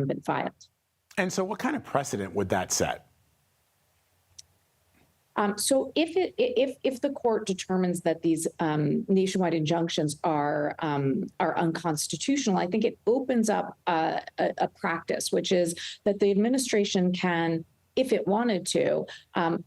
been filed. And so what kind of precedent would that set? So if the court determines that these nationwide injunctions are unconstitutional, I think it opens up a practice, which is that the administration can, if it wanted to,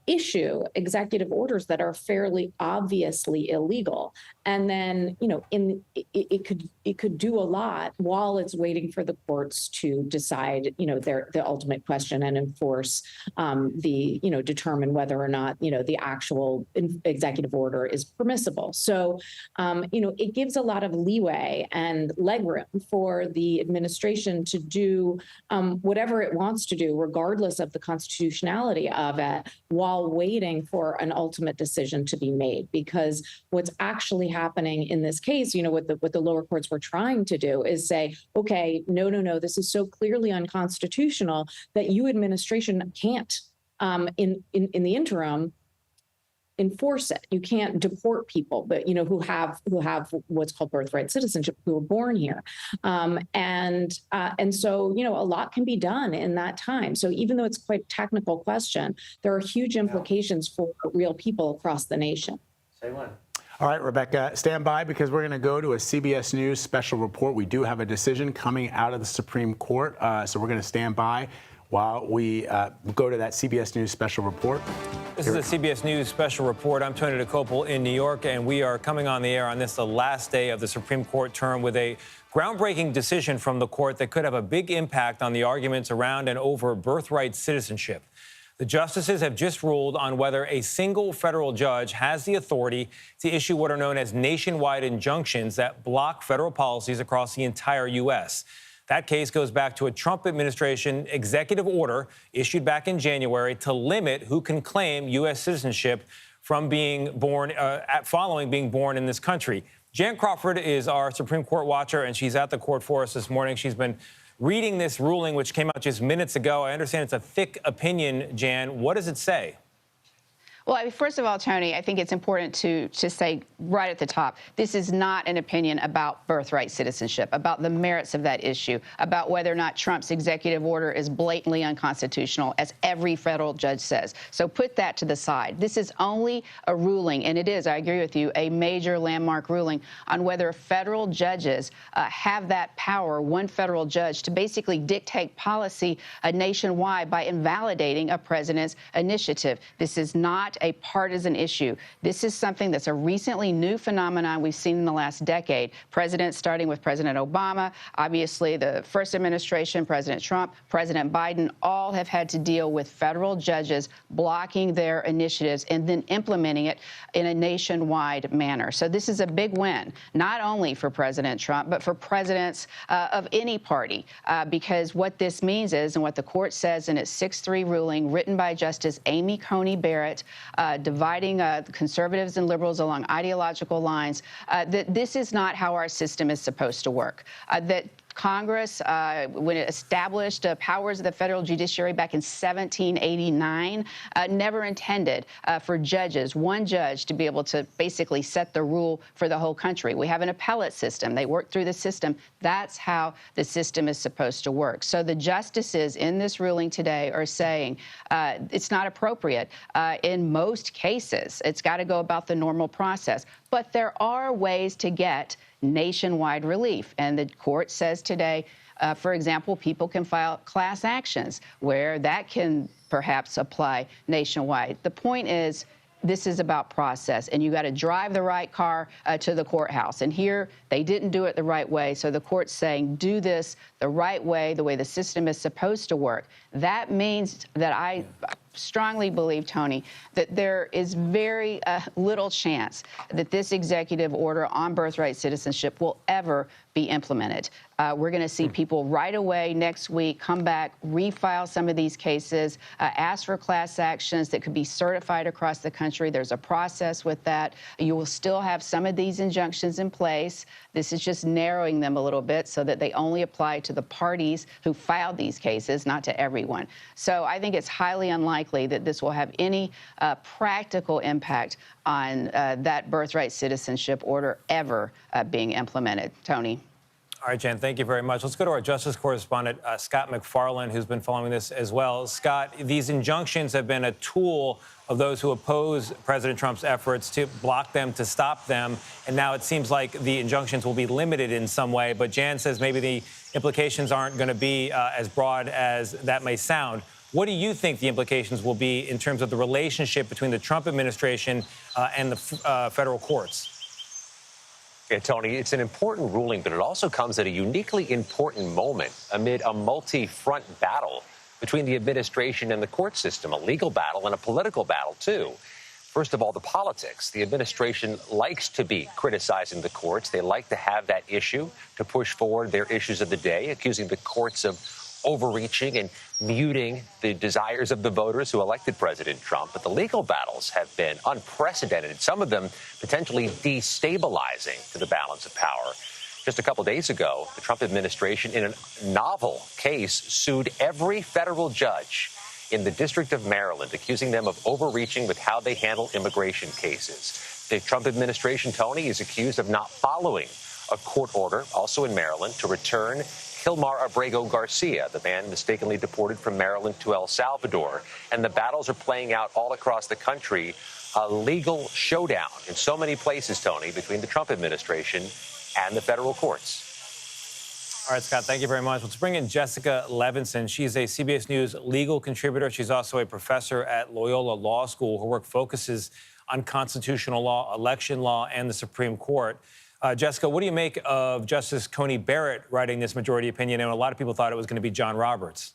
issue executive orders that are fairly obviously illegal, and then it could do a lot while it's waiting for the courts to decide the ultimate question and enforce determine whether or not the actual executive order is permissible. So it gives a lot of leeway and legroom for the administration to do whatever it wants to do, regardless of the constitutionality of it, while waiting for an ultimate decision to be made. Because what's actually happening in this case, what the lower courts were trying to do is say, okay, no, this is so clearly unconstitutional that you administration can't, in the interim, enforce it. You can't deport people, but who have what's called birthright citizenship, who were born here, and so a lot can be done in that time. So even though it's quite a technical question, there are huge implications for real people across the nation. Say one. All right, Rebecca, stand by, because we're going to go to a CBS News special report. We do have a decision coming out of the Supreme Court, so we're going to stand by while we go to that CBS News special report. This is a CBS News special report. I'm Tony DeCopel in New York, and we are coming on the air on this, the last day of the Supreme Court term, with a groundbreaking decision from the court that could have a big impact on the arguments around and over birthright citizenship. The justices have just ruled on whether a single federal judge has the authority to issue what are known as nationwide injunctions that block federal policies across the entire U.S. That case goes back to a Trump administration executive order issued back in January to limit who can claim U.S. citizenship from being born, following being born in this country. Jan Crawford is our Supreme Court watcher, and she's at the court for us this morning. She's been reading this ruling, which came out just minutes ago. I understand it's a thick opinion, Jan. What does it say? Well, first of all, Tony, I think it's important to say right at the top, this is not an opinion about birthright citizenship, about the merits of that issue, about whether or not Trump's executive order is blatantly unconstitutional, as every federal judge says. So put that to the side. This is only a ruling, and it is, I agree with you, a major landmark ruling on whether federal judges have that power, one federal judge, to basically dictate policy nationwide by invalidating a president's initiative. This is not a partisan issue. This is something that's a recently new phenomenon we've seen in the last decade. Presidents, starting with President Obama, obviously the first administration, President Trump, President Biden, all have had to deal with federal judges blocking their initiatives and then implementing it in a nationwide manner. So this is a big win, not only for President Trump, but for presidents of any party, because what this means is, and what the court says in its 6-3 ruling written by Justice Amy Coney Barrett, dividing conservatives and liberals along ideological lines, that this is not how our system is supposed to work. That Congress, when it established powers of the federal judiciary back in 1789, never intended for judges, one judge, to be able to basically set the rule for the whole country. We have an appellate system. They work through the system. That's how the system is supposed to work. So the justices in this ruling today are saying it's not appropriate in most cases. It's got to go about the normal process. But there are ways to get nationwide relief. And the court says today, for example, people can file class actions where that can perhaps apply nationwide. The point is, this is about process, and you got to drive the right car to the courthouse. And here, they didn't do it the right way. So the court's saying, do this the right way, the way the system is supposed to work. That means that I strongly believe, Tony, that there is very little chance that this executive order on birthright citizenship will ever be implemented. We're going to see people right away next week come back, refile some of these cases, ask for class actions that could be certified across the country. There's a process with that. You will still have some of these injunctions in place. This is just narrowing them a little bit so that they only apply to the parties who filed these cases, not to everyone. So I think it's highly unlikely that this will have any practical impact on that birthright citizenship order ever being implemented. Tony. All right, Jen, thank you very much. Let's go to our justice correspondent, Scott McFarland, who's been following this as well. Scott, these injunctions have been a tool of those who oppose President Trump's efforts to block them, to stop them. And now it seems like the injunctions will be limited in some way. But Jan says maybe the implications aren't going to be as broad as that may sound. What do you think the implications will be in terms of the relationship between the Trump administration and the federal courts? Yeah, Tony, it's an important ruling, but it also comes at a uniquely important moment amid a multi-front battle between the administration and the court system, a legal battle and a political battle, too. First of all, the politics. The administration likes to be criticizing the courts. They like to have that issue to push forward their issues of the day, accusing the courts of overreaching and muting the desires of the voters who elected President Trump. But the legal battles have been unprecedented, some of them potentially destabilizing to the balance of power. Just a couple days ago, the Trump administration, in a novel case, sued every federal judge in the District of Maryland, accusing them of overreaching with how they handle immigration cases. The Trump administration, Tony, is accused of not following a court order, also in Maryland, to return Kilmar Abrego Garcia, the man mistakenly deported from Maryland to El Salvador. And the battles are playing out all across the country, a legal showdown in so many places, Tony, between the Trump administration and the federal courts. All right, Scott, thank you very much. Let's bring in Jessica Levinson. She's a CBS News legal contributor. She's also a professor at Loyola Law School. Her work focuses on constitutional law, election law, and the Supreme Court. Jessica, what do you make of Justice Coney Barrett writing this majority opinion? And a lot of people thought it was going to be John Roberts.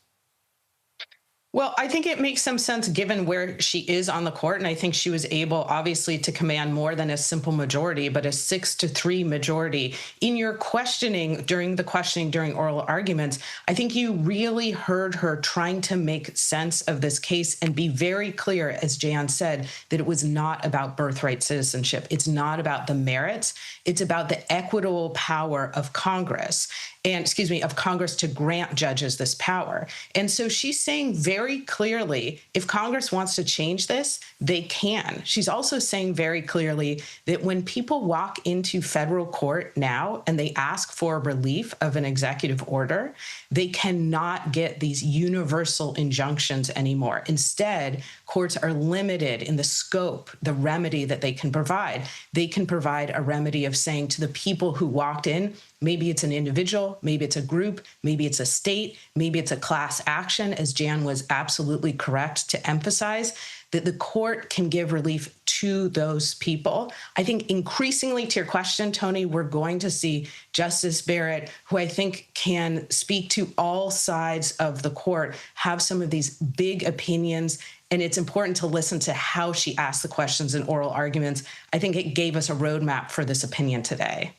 Well, I think it makes some sense given where she is on the court. And I think she was able, obviously, to command more than a simple majority, but a 6-3 majority. In your questioning during oral arguments, I think you really heard her trying to make sense of this case and be very clear, as Jan said, that it was not about birthright citizenship. It's not about the merits. It's about the equitable power of Congress. Of Congress to grant judges this power. And so she's saying very clearly, if Congress wants to change this, they can. She's also saying very clearly that when people walk into federal court now and they ask for relief of an executive order, they cannot get these universal injunctions anymore. Instead, courts are limited in the scope, the remedy that they can provide. They can provide a remedy of saying to the people who walked in, maybe it's an individual, maybe it's a group, maybe it's a state, maybe it's a class action, as Jan was absolutely correct to emphasize, that the court can give relief to those people. I think increasingly, to your question, Tony, we're going to see Justice Barrett, who I think can speak to all sides of the court, have some of these big opinions. And it's important to listen to how she asked the questions in oral arguments. I think it gave us a roadmap for this opinion today.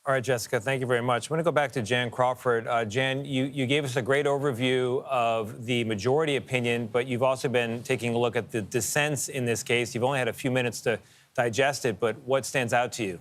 All right, Jessica, thank you very much. I'm going to go back to Jan Crawford. Jan, you gave us a great overview of the majority opinion, but you've also been taking a look at the dissents in this case. You've only had a few minutes to digest it, but what stands out to you?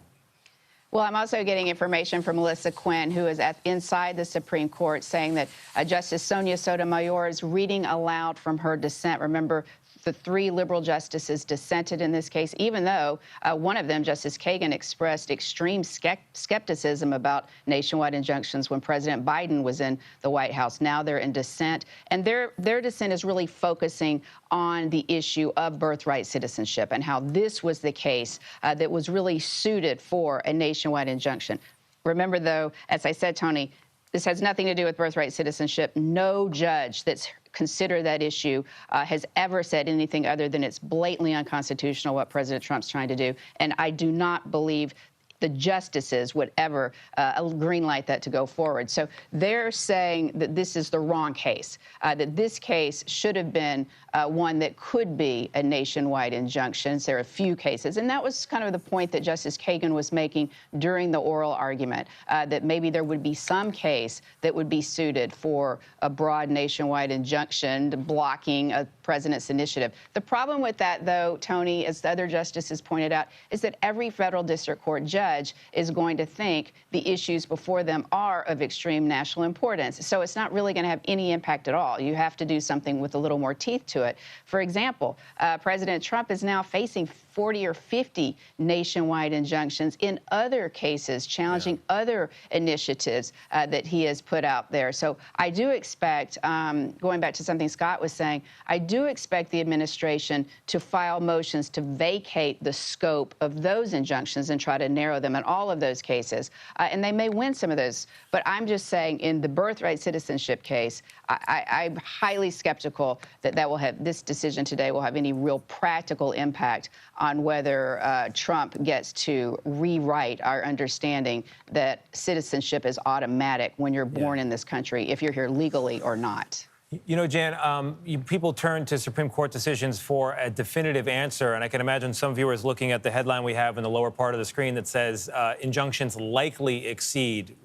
Well, I'm also getting information from Melissa Quinn, who is inside the Supreme Court, saying that Justice Sonia Sotomayor is reading aloud from her dissent. Remember, the 3 liberal justices dissented in this case, even though one of them, Justice Kagan, expressed extreme skepticism about nationwide injunctions when President Biden was in the White House. Now they're in dissent, and their dissent is really focusing on the issue of birthright citizenship and how this was the case that was really suited for a nationwide injunction. Remember, though, as I said, Tony, this has nothing to do with birthright citizenship. No judge that's considered that issue has ever said anything other than it's blatantly unconstitutional what President Trump's trying to do. And I do not believe the justices would ever greenlight that to go forward. So they're saying that this is the wrong case, that this case should have been one that could be a nationwide injunction. There are a few cases. And that was kind of the point that Justice Kagan was making during the oral argument, that maybe there would be some case that would be suited for a broad nationwide injunction blocking a president's initiative. The problem with that, though, Tony, as the other justices pointed out, is that every federal district court judge is going to think the issues before them are of extreme national importance. So it's not really going to have any impact at all. You have to do something with a little more teeth to it. For example, President Trump is now facing 40 or 50 nationwide injunctions in other cases, challenging other initiatives that he has put out there. So I do expect, going back to something Scott was saying, I do expect the administration to file motions to vacate the scope of those injunctions and try to narrow them in all of those cases. And they may win some of those. But I'm just saying, in the birthright citizenship case, I'm highly skeptical that this decision today will have any real practical impact on whether Trump gets to rewrite our understanding that citizenship is automatic when you're born in this country, if you're here legally or not. You know, Jan, people turn to Supreme Court decisions for a definitive answer, and I can imagine some viewers looking at the headline we have in the lower part of the screen that says injunctions likely exceed.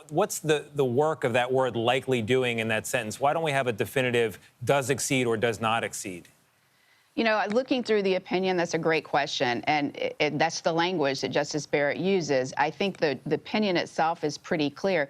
What's the work of that word likely doing in that sentence? Why don't we have a definitive does exceed or does not exceed? You know, looking through the opinion, that's a great question, and that's the language that Justice Barrett uses. I think the opinion itself is pretty clear.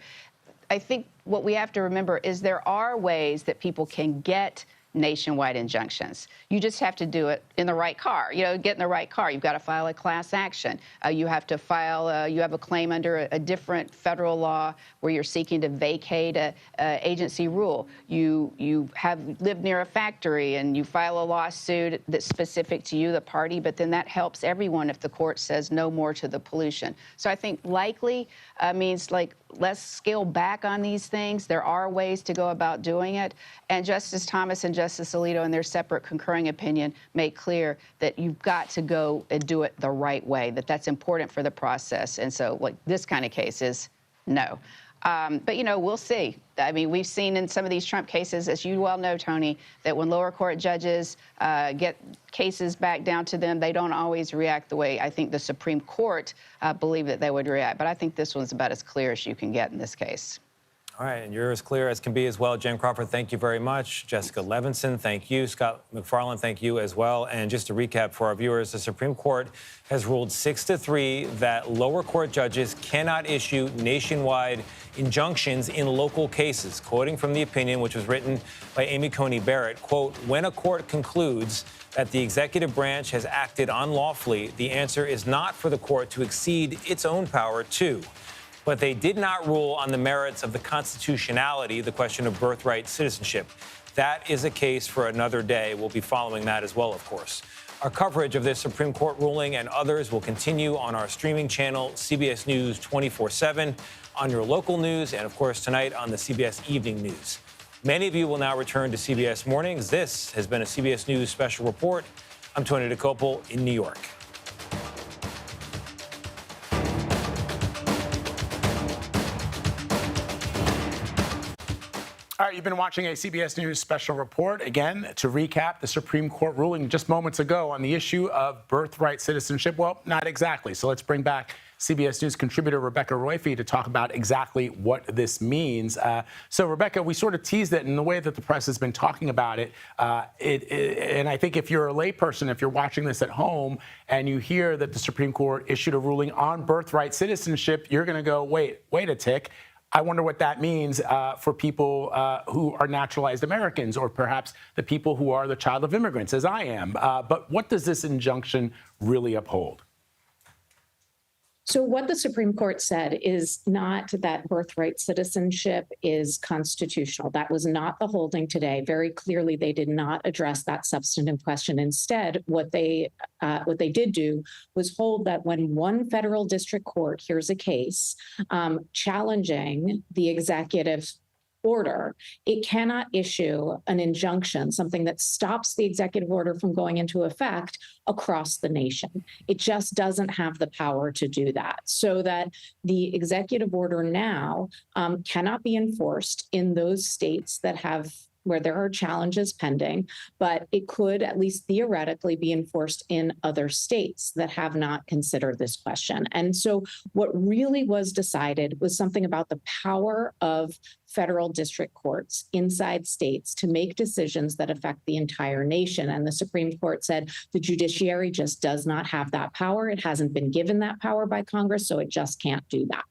I think what we have to remember is there are ways that people can get nationwide injunctions. You just have to do it in the right car. You know, get in the right car. You've got to file a class action. You have to file, you have a claim under a different federal law where you're seeking to vacate a agency rule. You have lived near a factory and you file a lawsuit that's specific to you, the party, but then that helps everyone if the court says no more to the pollution. So I think likely means like let's scale back on these things. There are ways to go about doing it. And Justice Thomas and Justice Alito, in their separate concurring opinion, make clear that you've got to go and do it the right way, that's important for the process. And so, like, this kind of case is no. But, you know, we'll see. I mean, we've seen in some of these Trump cases, as you well know, Tony, that when lower court judges get cases back down to them, they don't always react the way I think the Supreme Court believed that they would react. But I think this one's about as clear as you can get in this case. All right, and you're as clear as can be as well. Jen Crawford, thank you very much. Jessica Levinson, thank you. Scott McFarland, thank you as well. And just to recap for our viewers, the Supreme Court has ruled 6-3 that lower court judges cannot issue nationwide injunctions in local cases. Quoting from the opinion, which was written by Amy Coney Barrett, quote, when a court concludes that the executive branch has acted unlawfully, the answer is not for the court to exceed its own power too. But they did not rule on the merits of the constitutionality, the question of birthright citizenship. That is a case for another day. We'll be following that as well, of course. Our coverage of this Supreme Court ruling and others will continue on our streaming channel, CBS News 24/7, on your local news, and of course tonight on the CBS Evening News. Many of you will now return to CBS Mornings. This has been a CBS News special report. I'm Tony DeCopel in New York. All right, you've been watching a CBS News special report. Again, to recap, the Supreme Court ruling just moments ago on the issue of birthright citizenship. Well, not exactly. So let's bring back CBS News contributor Rebecca Roife to talk about exactly what this means. So, Rebecca, we sort of teased it in the way that the press has been talking about it. And I think if you're a layperson, if you're watching this at home and you hear that the Supreme Court issued a ruling on birthright citizenship, you're going to go, wait a tick. I wonder what that means for people who are naturalized Americans, or perhaps the people who are the child of immigrants, as I am. But what does this injunction really uphold? So what the Supreme Court said is not that birthright citizenship is constitutional. That was not the holding today. Very clearly, they did not address that substantive question. Instead, what they did do was hold that when one federal district court hears a case challenging the executive order, it cannot issue an injunction, something that stops the executive order from going into effect across the nation. It just doesn't have the power to do that. So that the executive order now cannot be enforced in those states that have where there are challenges pending, but it could at least theoretically be enforced in other states that have not considered this question. And so what really was decided was something about the power of federal district courts inside states to make decisions that affect the entire nation. And the Supreme Court said the judiciary just does not have that power. It hasn't been given that power by Congress, so it just can't do that.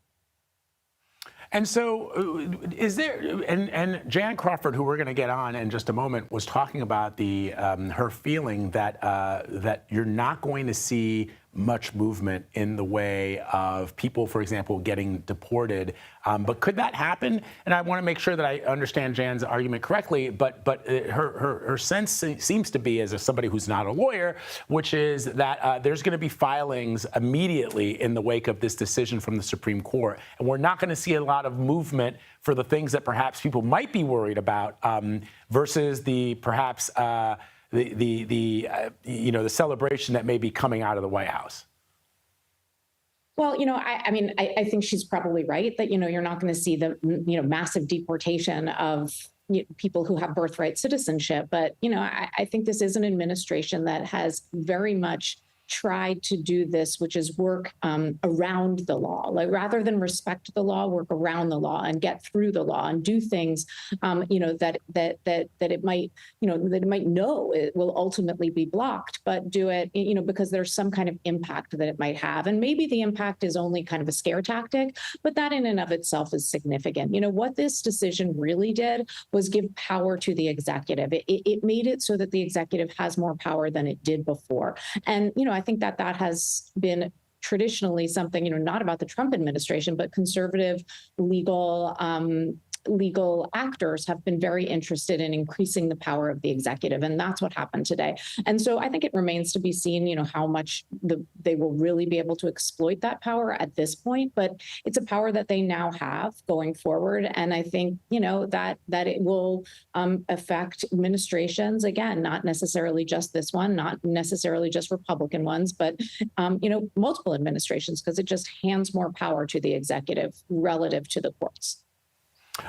And so is there, and Jan Crawford, who we're going to get on in just a moment, was talking about her feeling that that you're not going to see much movement in the way of people, for example, getting deported. But could that happen? And I want to make sure that I understand Jan's argument correctly, but her sense seems to be, as somebody who's not a lawyer, which is that there's going to be filings immediately in the wake of this decision from the Supreme Court. And we're not going to see a lot of movement for the things that perhaps people might be worried about versus the perhaps the celebration that may be coming out of the White House. Well, I think she's probably right that, you're not going to see the, massive deportation of people who have birthright citizenship. But, I think this is an administration that has very much tried to do this, which is work around the law, like rather than respect the law, work around the law and get through the law and do things, that it might, that it might know it will ultimately be blocked, but do it, because there's some kind of impact that it might have. And maybe the impact is only kind of a scare tactic, but that in and of itself is significant. What this decision really did was give power to the executive. It made it so that the executive has more power than it did before. And, I think that has been traditionally something, not about the Trump administration, but conservative legal actors have been very interested in increasing the power of the executive. And that's what happened today. And so I think it remains to be seen, how much they will really be able to exploit that power at this point. But it's a power that they now have going forward. And I think, that it will affect administrations, again, not necessarily just this one, not necessarily just Republican ones, but, multiple administrations, because it just hands more power to the executive relative to the courts.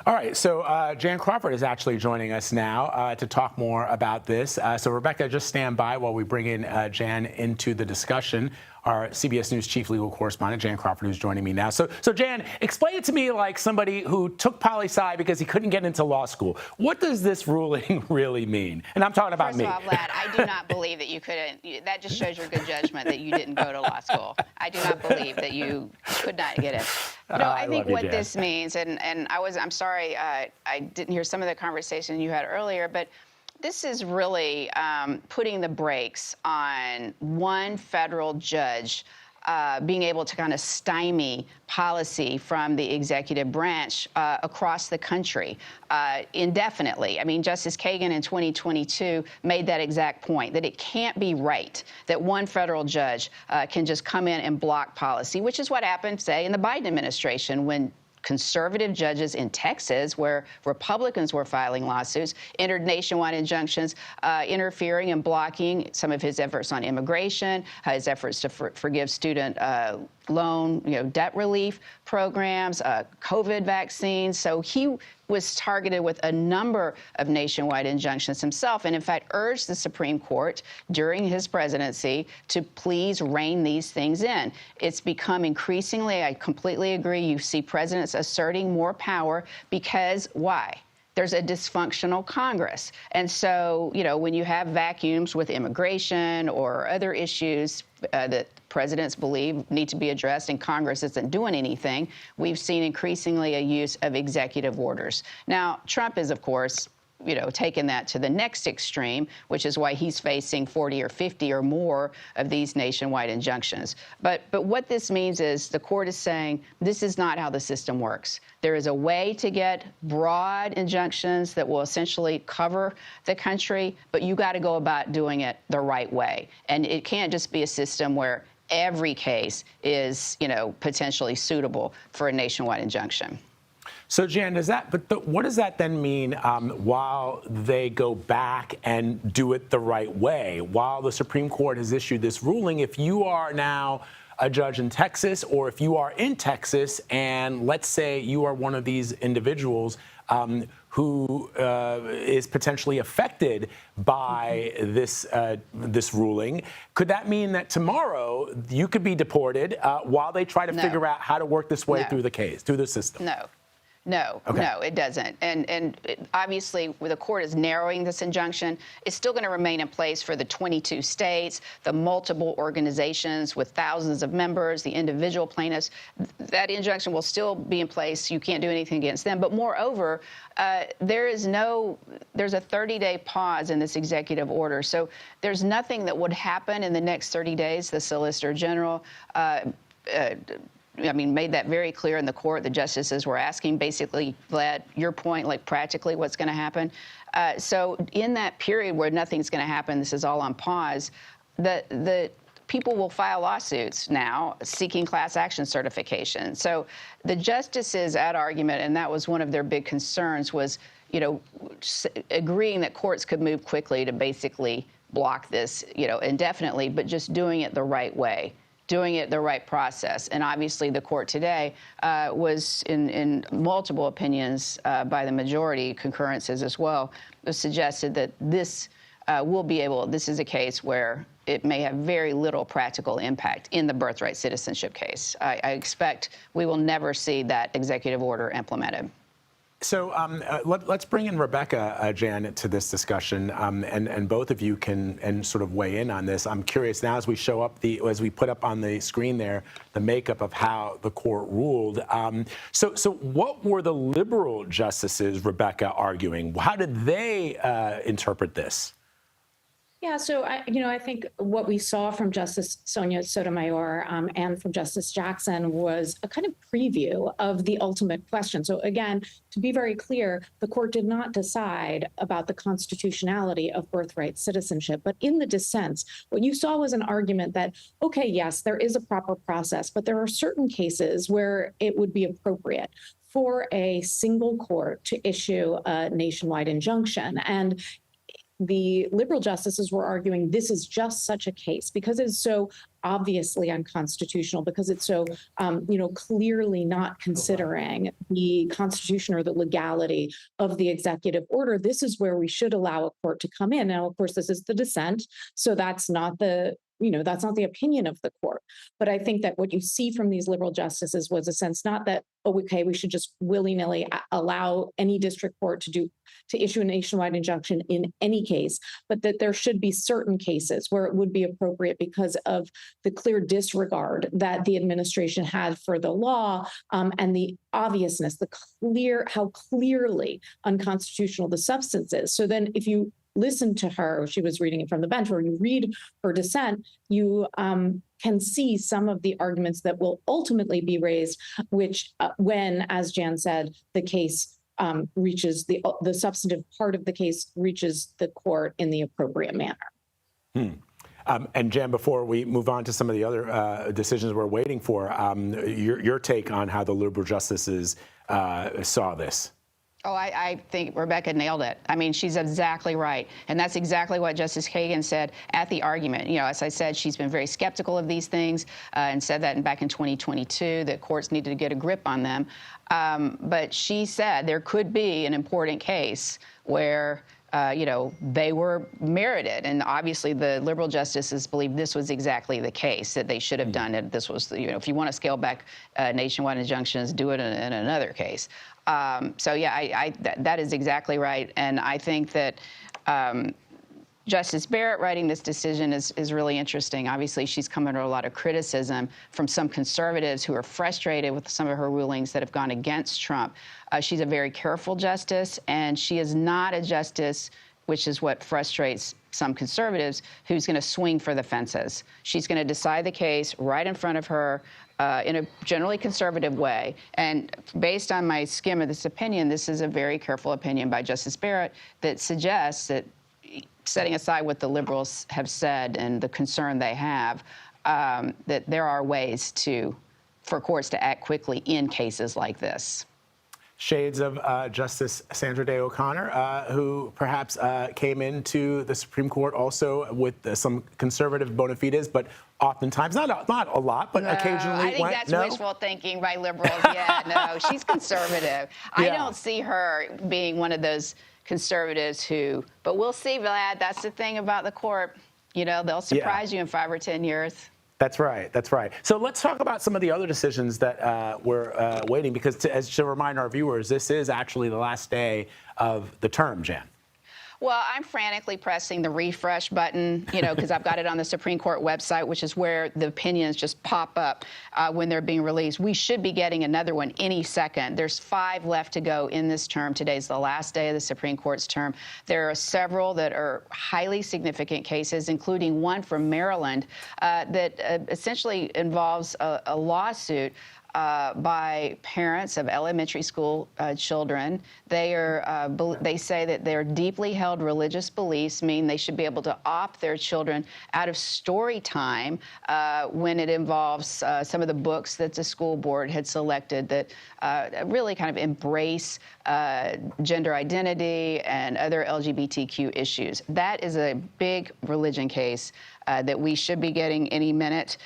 All right, so Jan Crawford is actually joining us now to talk more about this. So Rebecca, just stand by while we bring in Jan into the discussion. Our CBS News chief legal correspondent, Jan Crawford, who's joining me now. So Jan, explain it to me like somebody who took poli-sci because he couldn't get into law school. What does this ruling really mean? And I'm talking about me. First of all, Vlad, I do not believe that you couldn't. That just shows your good judgment that you didn't go to law school. I do not believe that you could not get in. No, I think what this means, and I'm sorry, I didn't hear some of the conversation you had earlier, but this is really putting the brakes on one federal judge being able to kind of stymie policy from the executive branch across the country indefinitely. I mean, Justice Kagan in 2022 made that exact point, that it can't be right that one federal judge can just come in and block policy, which is what happened, say, in the Biden administration when conservative judges in Texas, where Republicans were filing lawsuits, entered nationwide injunctions, interfering and blocking some of his efforts on immigration, his efforts to forgive student loan, debt relief programs, COVID vaccines. So he was targeted with a number of nationwide injunctions himself, and in fact urged the Supreme Court during his presidency to please rein these things in. It's become increasingly, I completely agree, you see presidents asserting more power because why? There's a dysfunctional Congress. And so, when you have vacuums with immigration or other issues that presidents believe need to be addressed and Congress isn't doing anything, we've seen increasingly a use of executive orders. Now, Trump is, of course, taken that to the next extreme, which is why he's facing 40 or 50 or more of these nationwide injunctions. But what this means is the court is saying this is not how the system works. There is a way to get broad injunctions that will essentially cover the country, but you got to go about doing it the right way. And it can't just be a system where every case is, potentially suitable for a nationwide injunction. So, Jan, what does that then mean while they go back and do it the right way? While the Supreme Court has issued this ruling, if you are now a judge in Texas, or if you are in Texas, and let's say you are one of these individuals who is potentially affected by this ruling, could that mean that tomorrow you could be deported while they try to figure out how to work this way through the system? No, Okay. no, it doesn't. And obviously, the court is narrowing this injunction. It's still going to remain in place for the 22 states, the multiple organizations with thousands of members, the individual plaintiffs. That injunction will still be in place. You can't do anything against them. But moreover, there's a 30-day pause in this executive order. So there's nothing that would happen in the next 30 days. The Solicitor General made that very clear in the court. The justices were asking, basically, Vlad, your point, like practically what's going to happen. So in that period where nothing's going to happen, this is all on pause, the people will file lawsuits now seeking class action certification. So the justices at argument, and that was one of their big concerns, was, agreeing that courts could move quickly to basically block this, indefinitely, but just doing it the right way, doing it the right process. And obviously the court today was in multiple opinions by the majority, concurrences as well, suggested that this this is a case where it may have very little practical impact in the birthright citizenship case. I expect we will never see that executive order implemented. So let's bring in Rebecca, Jan, to this discussion, and both of you can sort of weigh in on this. I'm curious now, as we show up as we put up on the screen there the makeup of how the court ruled. So what were the liberal justices, Rebecca, arguing? How did they interpret this? Yeah, so I think what we saw from Justice Sonia Sotomayor and from Justice Jackson was a kind of preview of the ultimate question. So again, to be very clear, the court did not decide about the constitutionality of birthright citizenship, but in the dissents, what you saw was an argument that, okay, yes, there is a proper process, but there are certain cases where it would be appropriate for a single court to issue a nationwide injunction. And the liberal justices were arguing this is just such a case because it's so obviously unconstitutional, because it's so, clearly not considering the constitution or the legality of the executive order. This is where we should allow a court to come in. Now, of course, this is the dissent, so that's not the opinion of the court. But I think that what you see from these liberal justices was a sense not that, we should just willy-nilly allow any district court to issue a nationwide injunction in any case, but that there should be certain cases where it would be appropriate because of the clear disregard that the administration had for the law and the obviousness, how clearly unconstitutional the substance is. So then if you listen to her, she was reading it from the bench, or you read her dissent, you can see some of the arguments that will ultimately be raised, which when, as Jan said, the case reaches the substantive part of the case reaches the court in the appropriate manner. And Jan, before we move on to some of the other decisions we're waiting for, your take on how the liberal justices saw this. Oh, I think Rebecca nailed it. I mean, she's exactly right. And that's exactly what Justice Kagan said at the argument. As I said, she's been very skeptical of these things and said that back in 2022 that courts needed to get a grip on them. But she said there could be an important case where they were merited. And obviously the liberal justices believe this was exactly the case, that they should have done it. This was, if you want to scale back nationwide injunctions, do it in another case. That is exactly right. And I think that Justice Barrett writing this decision is really interesting. Obviously, she's come under a lot of criticism from some conservatives who are frustrated with some of her rulings that have gone against Trump. She's a very careful justice, and she is not a justice, which is what frustrates some conservatives, who's going to swing for the fences. She's going to decide the case right in front of her in a generally conservative way. And based on my skim of this opinion, this is a very careful opinion by Justice Barrett that suggests that, setting aside what the liberals have said and the concern they have, that there are ways for courts to act quickly in cases like this. Shades of Justice Sandra Day O'Connor, who perhaps came into the Supreme Court also with some conservative bona fides, but oftentimes, not a lot, but occasionally. I think that's wishful thinking by liberals. Yeah, no, she's conservative. I don't see her being one of those conservatives but we'll see, Vlad. That's the thing about the court. They'll surprise you in 5 or 10 years. That's right. That's right. So let's talk about some of the other decisions that we're waiting, because to remind our viewers, this is actually the last day of the term, Jan. Well, I'm frantically pressing the refresh button, because I've got it on the Supreme Court website, which is where the opinions just pop up when they're being released. We should be getting another one any second. There's 5 left to go in this term. Today's the last day of the Supreme Court's term. There are several that are highly significant cases, including one from Maryland that essentially involves a lawsuit by parents of elementary school children. They say that their deeply held religious beliefs mean they should be able to opt their children out of story time when it involves some of the books that the school board had selected that really kind of embrace gender identity and other LGBTQ issues. That is a big religion case that we should be getting any minute.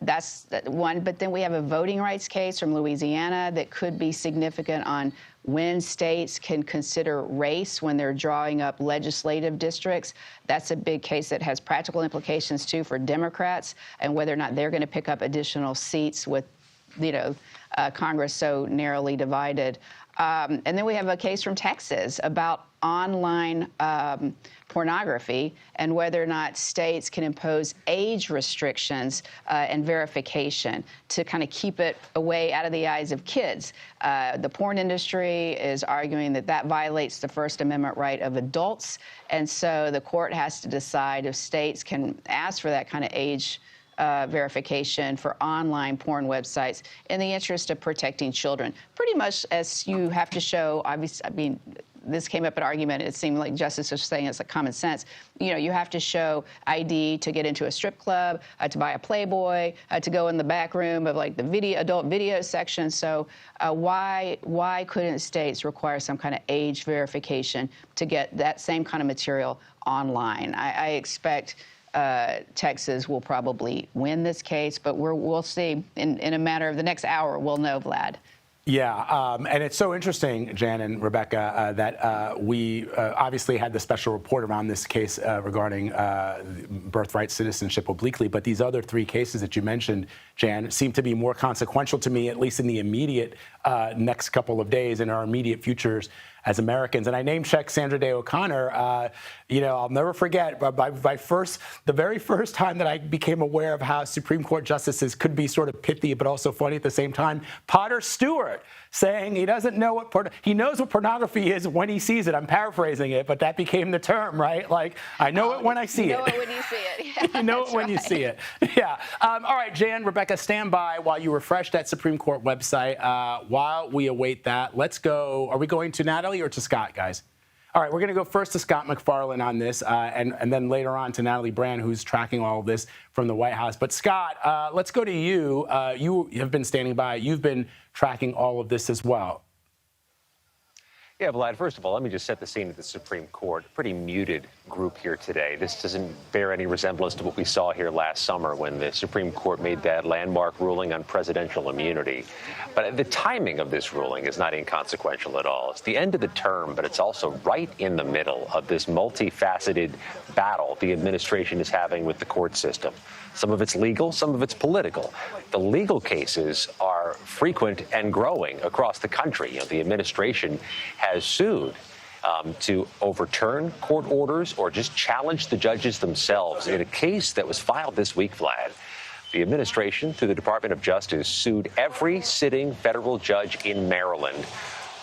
That's one. But then we have a voting rights case from Louisiana that could be significant on when states can consider race when they're drawing up legislative districts. That's a big case that has practical implications, too, for Democrats and whether or not they're going to pick up additional seats with, Congress so narrowly divided. And then we have a case from Texas about online pornography and whether or not states can impose age restrictions and verification to kind of keep it away out of the eyes of kids. The porn industry is arguing that that violates the First Amendment right of adults, and so the court has to decide if states can ask for that kind of age verification for online porn websites in the interest of protecting children. Pretty much as you have to show, obviously, this came up in argument. It seemed like Justice was saying it's like common sense. You have to show ID to get into a strip club, to buy a Playboy, to go in the back room of like the adult video section. So why couldn't states require some kind of age verification to get that same kind of material online? I expect Texas will probably win this case, but we'll see. In a matter of the next hour, we'll know, Vlad. Yeah, and it's so interesting, Jan and Rebecca, that we obviously had the special report around this case regarding birthright citizenship obliquely, but these other 3 cases that you mentioned, Jan, seem to be more consequential to me, at least in the immediate next couple of days, in our immediate futures as Americans. And I name-checked Sandra Day O'Connor. I'll never forget, the very first time that I became aware of how Supreme Court justices could be sort of pithy but also funny at the same time, Potter Stewart saying he doesn't know he knows what pornography is when he sees it. I'm paraphrasing it, but that became the term, right? Like, I know it when I see it. You know it when you see it. Yeah, you know it when you see it. Yeah. All right, Jan, Rebecca, stand by while you refresh that Supreme Court website. While we await that, let's go. Are we going to Natalie or to Scott, guys? All right, we're going to go first to Scott McFarlane on this, and then later on to Natalie Brand, who's tracking all of this from the White House. But Scott, let's go to you. You have been standing by. You've been tracking all of this as well. Yeah, Vlad, first of all, let me just set the scene at the Supreme Court. Pretty muted group here today. This doesn't bear any resemblance to what we saw here last summer when the Supreme Court made that landmark ruling on presidential immunity. But the timing of this ruling is not inconsequential at all. It's the end of the term, but it's also right in the middle of this multifaceted battle the administration is having with the court system. Some of it's legal, some of it's political. The legal cases are frequent and growing across the country. The administration has sued to overturn court orders or just challenge the judges themselves. In a case that was filed this week, Vlad, the administration, through the Department of Justice, sued every sitting federal judge in Maryland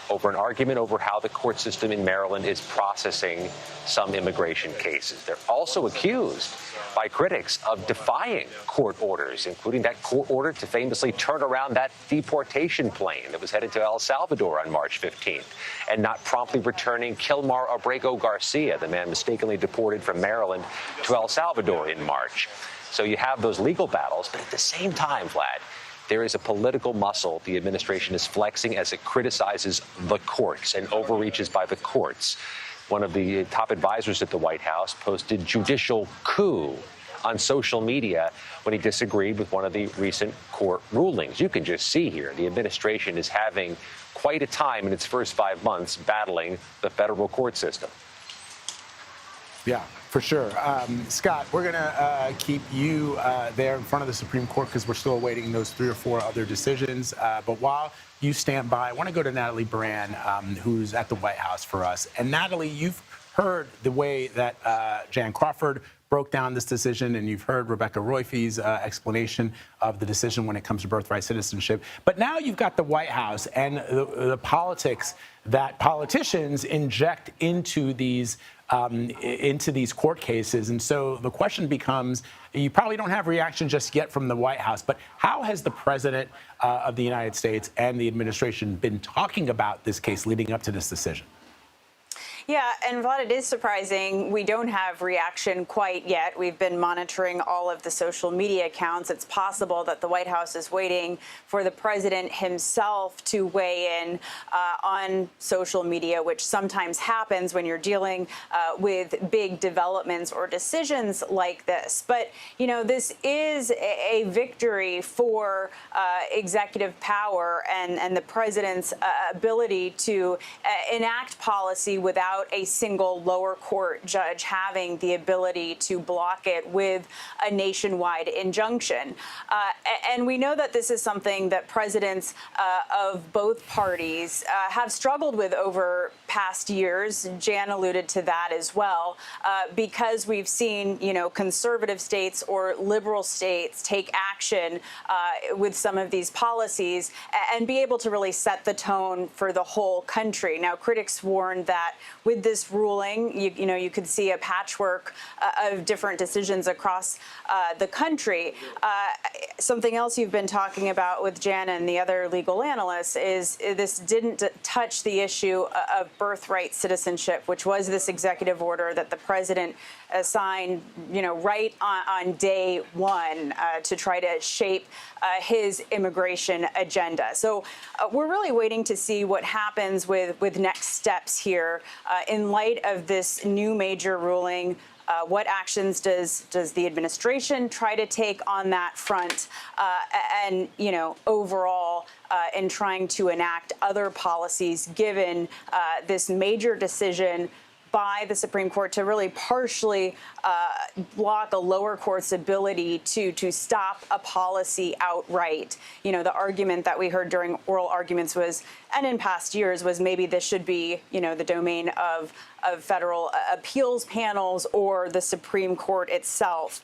over an argument over how the court system in Maryland is processing some immigration cases. They're also accused by critics of defying court orders, including that court order to famously turn around that deportation plane that was headed to El Salvador on March 15th, and not promptly returning Kilmar Abrego Garcia, the man mistakenly deported from Maryland to El Salvador in March. So you have those legal battles, but at the same time, Vlad, there is a political muscle the administration is flexing as it criticizes the courts and overreaches by the courts. One of the top advisors at the White House posted judicial coup on social media when he disagreed with one of the recent court rulings. You can just see here the administration is having quite a time in its first 5 months battling the federal court system. Yeah, for sure. Scott, we're going to keep you there in front of the Supreme Court because we're still awaiting those 3 or 4 other decisions. But while you stand by, I want to go to Natalie Brand, who's at the White House for us. And Natalie, you've heard the way that Jan Crawford broke down this decision, and you've heard Rebecca Roife's explanation of the decision when it comes to birthright citizenship. But now you've got the White House and the politics that politicians inject into these court cases. And so the question becomes, you probably don't have reaction just yet from the White House, but how has the president of the United States and the administration been talking about this case leading up to this decision? Yeah, and Vlad, it is surprising we don't have reaction quite yet. We've been monitoring all of the social media accounts. It's possible that the White House is waiting for the president himself to weigh in on social media, which sometimes happens when you're dealing with big developments or decisions like this. But, you know, this is a victory for executive power and the president's ability to enact policy without a single lower court judge having the ability to block it with a nationwide injunction. And we know that this is something that presidents of both parties have struggled with over past years. Jan alluded to that as well, because we've seen, you know, conservative states or liberal states take action with some of these policies and be able to really set the tone for the whole country. Now, critics warned that with this ruling, you could see a patchwork of different decisions across the country. Something else you've been talking about with Jan and the other legal analysts is this didn't touch the issue of birthright citizenship, which was this executive order that the president signed, you know, right on day one to try to shape his immigration agenda. So we're really waiting to see what happens with next steps here in light of this new major ruling. What actions does the administration try to take on that front? And, you know, overall, in trying to enact other policies, given this major decision by the Supreme Court to really partially block a lower court's ability to stop a policy outright. You know, the argument that we heard during oral arguments was, and in past years, was maybe this should be, you know, the domain of federal appeals panels or the Supreme Court itself.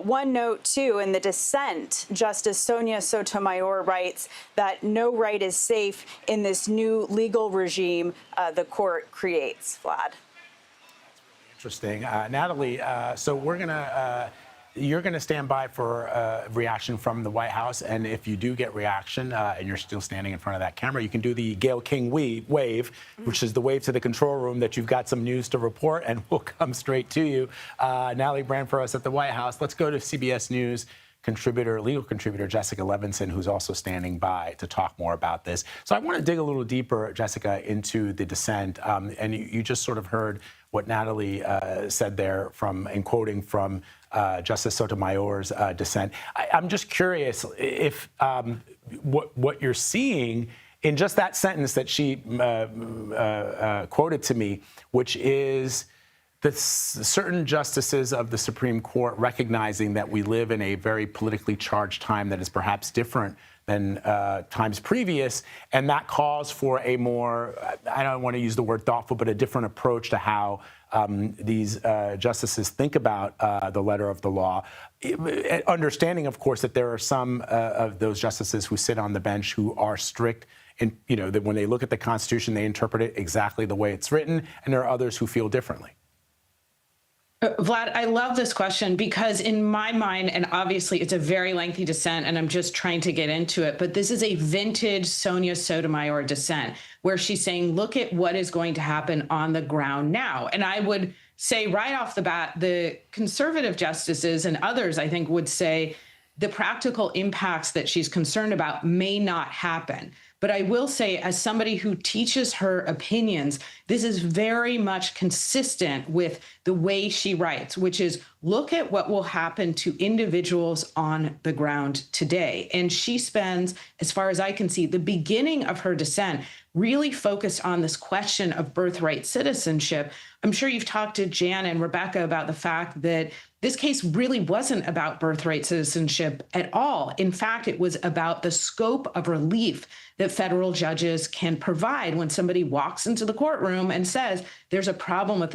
One note, too, in the dissent, Justice Sonia Sotomayor writes that no right is safe in this new legal regime the court creates. Vlad. Interesting. Natalie, so you're gonna stand by for reaction from the White House, and if you do get reaction and you're still standing in front of that camera, you can do the Gayle King wave, which is the wave to the control room that you've got some news to report, and we'll come straight to you. Natalie Brand for us at the White House. Let's go to CBS News legal contributor Jessica Levinson, who's also standing by to talk more about this. So I want to dig a little deeper, Jessica, into the dissent. And you just sort of heard what Natalie said there in quoting from Justice Sotomayor's dissent. I'm just curious if what you're seeing in just that sentence that she quoted to me, which is that certain justices of the Supreme Court recognizing that we live in a very politically charged time that is perhaps different than times previous, and that calls for a more, I don't want to use the word thoughtful, but a different approach to how these justices think about the letter of the law. Understanding, of course, that there are some of those justices who sit on the bench who are strict, and you know that when they look at the Constitution, they interpret it exactly the way it's written, and there are others who feel differently. Vlad, I love this question because in my mind, and obviously it's a very lengthy dissent and I'm just trying to get into it, but this is a vintage Sonia Sotomayor dissent where she's saying, look at what is going to happen on the ground now. And I would say right off the bat, the conservative justices and others, I think, would say the practical impacts that she's concerned about may not happen. But I will say, as somebody who teaches her opinions, this is very much consistent with the way she writes, which is look at what will happen to individuals on the ground today. And she spends, as far as I can see, the beginning of her dissent really focused on this question of birthright citizenship. I'm sure you've talked to Jan and Rebecca about the fact that this case really wasn't about birthright citizenship at all. In fact, it was about the scope of relief that federal judges can provide when somebody walks into the courtroom and says, there's a problem with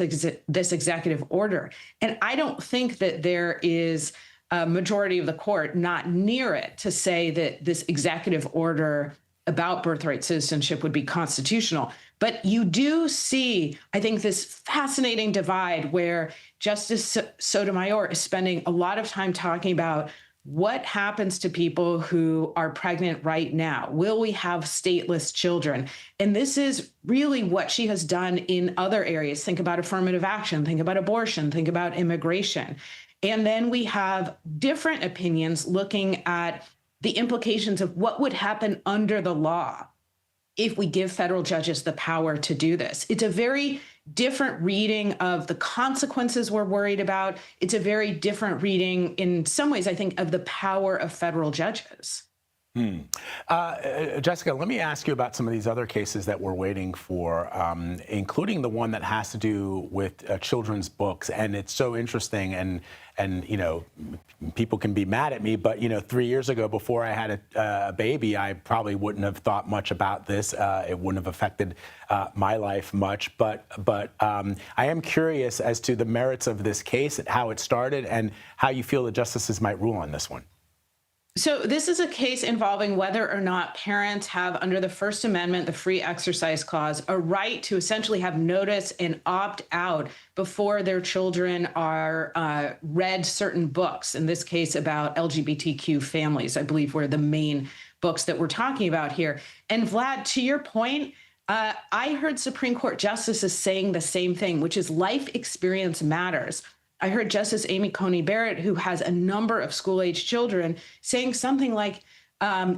this executive order. And I don't think that there is a majority of the court not near it to say that this executive order about birthright citizenship would be constitutional. But you do see, I think, this fascinating divide where Justice Sotomayor is spending a lot of time talking about what happens to people who are pregnant right now. Will we have stateless children? And this is really what she has done in other areas. Think about affirmative action, think about abortion, think about immigration. And then we have different opinions looking at the implications of what would happen under the law if we give federal judges the power to do this. It's a very different reading of the consequences we're worried about. It's a very different reading, in some ways, I think, of the power of federal judges. Jessica, let me ask you about some of these other cases that we're waiting for, including the one that has to do with children's books. And it's so interesting. And you know, people can be mad at me, but, you know, 3 years ago, before I had a baby, I probably wouldn't have thought much about this. It wouldn't have affected my life much. But I am curious as to the merits of this case, how it started, and how you feel the justices might rule on this one. So this is a case involving whether or not parents have, under the First Amendment, the Free Exercise Clause, a right to essentially have notice and opt out before their children are read certain books. In this case, about LGBTQ families, I believe, were the main books that we're talking about here. And Vlad, to your point, I heard Supreme Court justices saying the same thing, which is life experience matters. I heard Justice Amy Coney Barrett, who has a number of school-age children, saying something like,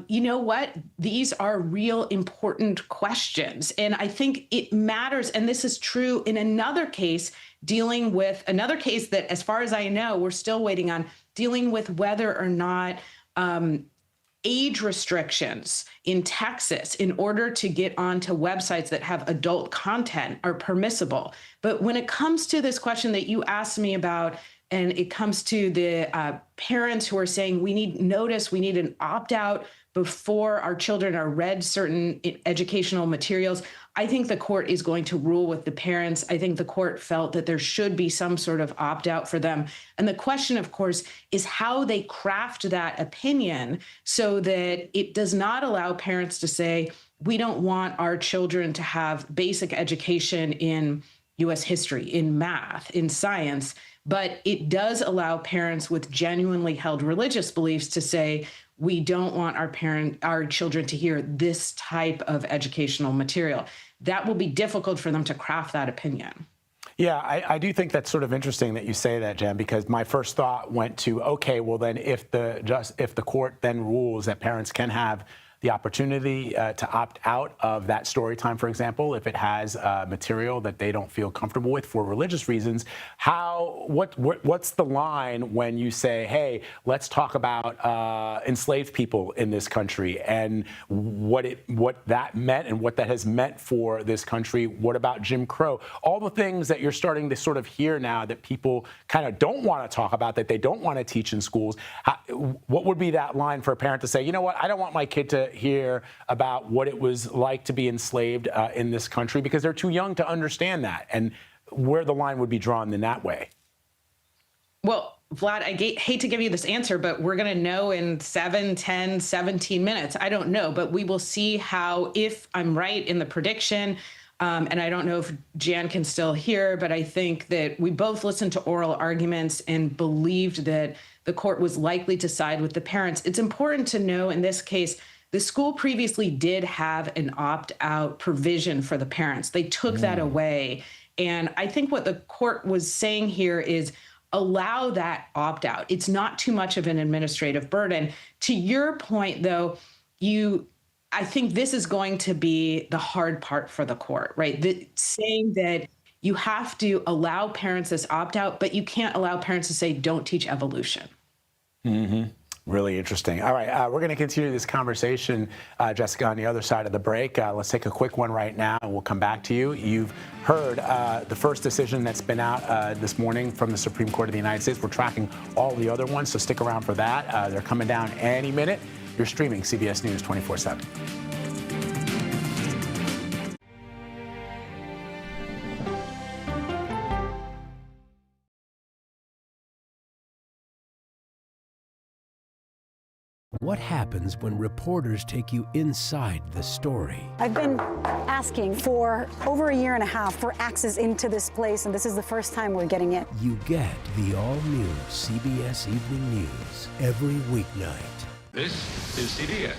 you know what, these are real important questions. And I think it matters. And this is true in another case, dealing with another case that, as far as I know, we're still waiting on, dealing with whether or not age restrictions in Texas in order to get onto websites that have adult content are permissible. But when it comes to this question that you asked me about, and it comes to the parents who are saying we need notice, we need an opt-out before our children are read certain educational materials, I think the court is going to rule with the parents. I think the court felt that there should be some sort of opt-out for them. And the question, of course, is how they craft that opinion so that it does not allow parents to say, we don't want our children to have basic education in U.S. history, in math, in science, but it does allow parents with genuinely held religious beliefs to say, we don't want our children to hear this type of educational material. That will be difficult for them to craft that opinion. Yeah, I do think that's sort of interesting that you say that, Jen, because my first thought went to, okay, well then if the court then rules that parents can have the opportunity to opt out of that story time, for example, if it has material that they don't feel comfortable with for religious reasons, what's the line when you say, hey, let's talk about enslaved people in this country and what that meant and what that has meant for this country? What about Jim Crow? All the things that you're starting to sort of hear now that people kind of don't want to talk about, that they don't want to teach in schools. What would be that line for a parent to say, you know what, I don't want my kid to hear about what it was like to be enslaved in this country, because they're too young to understand that, and where the line would be drawn in that way? Well, Vlad, I hate to give you this answer, but we're going to know in 7, 10, 17 minutes. I don't know, but we will see how, if I'm right in the prediction. And I don't know if Jan can still hear, but I think that we both listened to oral arguments and believed that the court was likely to side with the parents. It's important to know in this case, the school previously did have an opt-out provision for the parents. They took that away. And I think what the court was saying here is allow that opt-out. It's not too much of an administrative burden. To your point, though, I think this is going to be the hard part for the court, right? Saying that you have to allow parents this opt-out, but you can't allow parents to say, don't teach evolution. Mm-hmm. really interesting. All right, we're going to continue this conversation, Jessica, on the other side of the break. Let's take a quick one right now, and we'll come back to you. You've heard the first decision that's been out this morning from the Supreme Court of the United States. We're tracking all the other ones, so stick around for that. They're coming down any minute. You're streaming CBS News 24/7. What happens when reporters take you inside the story? I've been asking for over a year and a half for access into this place, and this is the first time we're getting it. You get the all-new CBS Evening News every weeknight. This is CBS.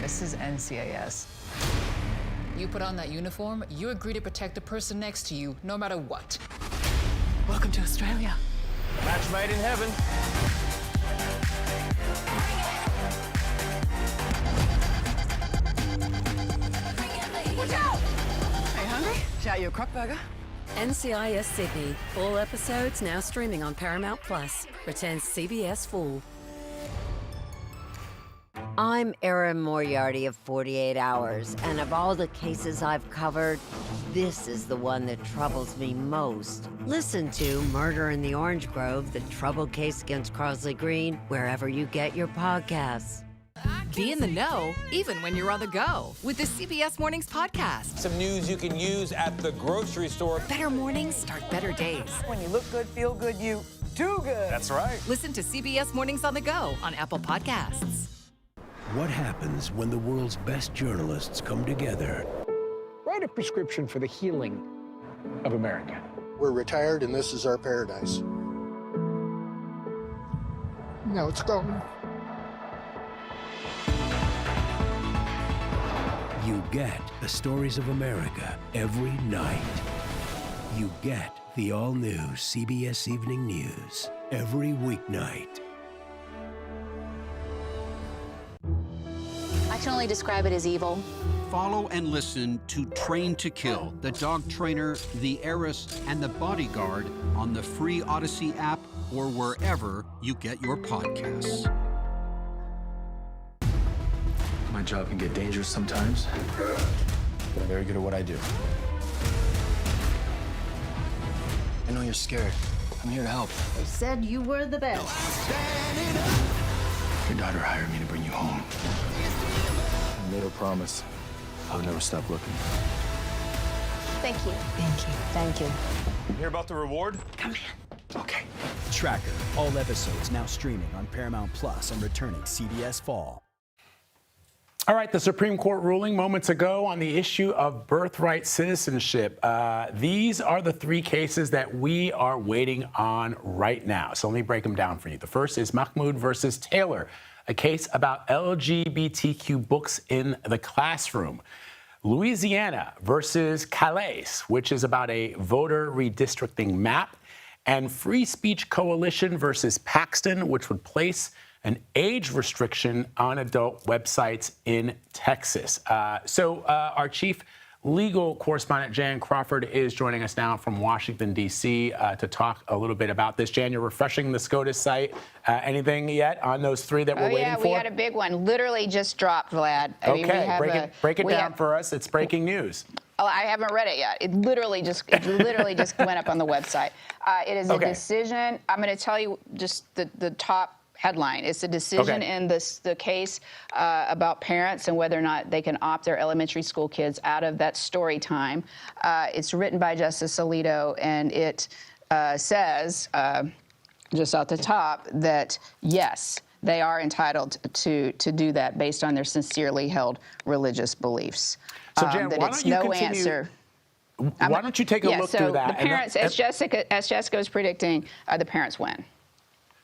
This is NCIS. You put on that uniform, you agree to protect the person next to you, no matter what. Welcome to Australia. Match made in heaven. Watch out! Hey, hungry? Shout you a crock burger. NCIS Sydney. All episodes now streaming on Paramount Plus. Returns CBS Full. I'm Erin Moriarty of 48 Hours, and of all the cases I've covered, this is the one that troubles me most. Listen to Murder in the Orange Grove, the troubled case against Crosley Green, wherever you get your podcasts. Be in the know, even when you're on the go, with the CBS Mornings podcast. Some news you can use at the grocery store. Better mornings start better days. When you look good, feel good, you do good. That's right. Listen to CBS Mornings on the go on Apple Podcasts. What happens when the world's best journalists come together? Write a prescription for the healing of America. We're retired and this is our paradise. Now it's gone. You get the stories of America every night. You get the all-new CBS Evening News every weeknight. I can only describe it as evil. Follow and listen to Train to Kill, The Dog Trainer, The Heiress, and The Bodyguard on the free Odyssey app or wherever you get your podcasts. My job can get dangerous sometimes, but I'm very good at what I do. I know you're scared. I'm here to help. They said you were the best. Your daughter hired me to bring you home. I made her promise I would never stop looking. Thank you. Thank you. Thank you. You hear about the reward? Come in. Okay. Tracker. All episodes now streaming on Paramount Plus and returning CBS Fall. All right, the Supreme Court ruling moments ago on the issue of birthright citizenship. These are the three cases that we are waiting on right now. So let me break them down for you. The first is Mahmoud versus Taylor, a case about LGBTQ books in the classroom. Louisiana versus Calais, which is about a voter redistricting map. And Free Speech Coalition versus Paxton, which would place an age restriction on adult websites in Texas. So our chief legal correspondent, Jan Crawford, is joining us now from Washington, D.C. To talk a little bit about this. Jan, you're refreshing the SCOTUS site. Anything yet on those three that we're waiting for? We got a big one. Literally just dropped, Vlad. Break it down for us. It's breaking news. Oh, I haven't read it yet. It literally just went up on the website. It is a decision. I'm going to tell you just the top headline. It's a decision in the case about parents and whether or not they can opt their elementary school kids out of that story time. It's written by Justice Alito, and it says, just at the top, that yes, they are entitled to do that based on their sincerely held religious beliefs. So, Jan, that why it's don't you no continue? answer. Why don't you take a look through that? The parents, as Jessica was predicting, the parents win.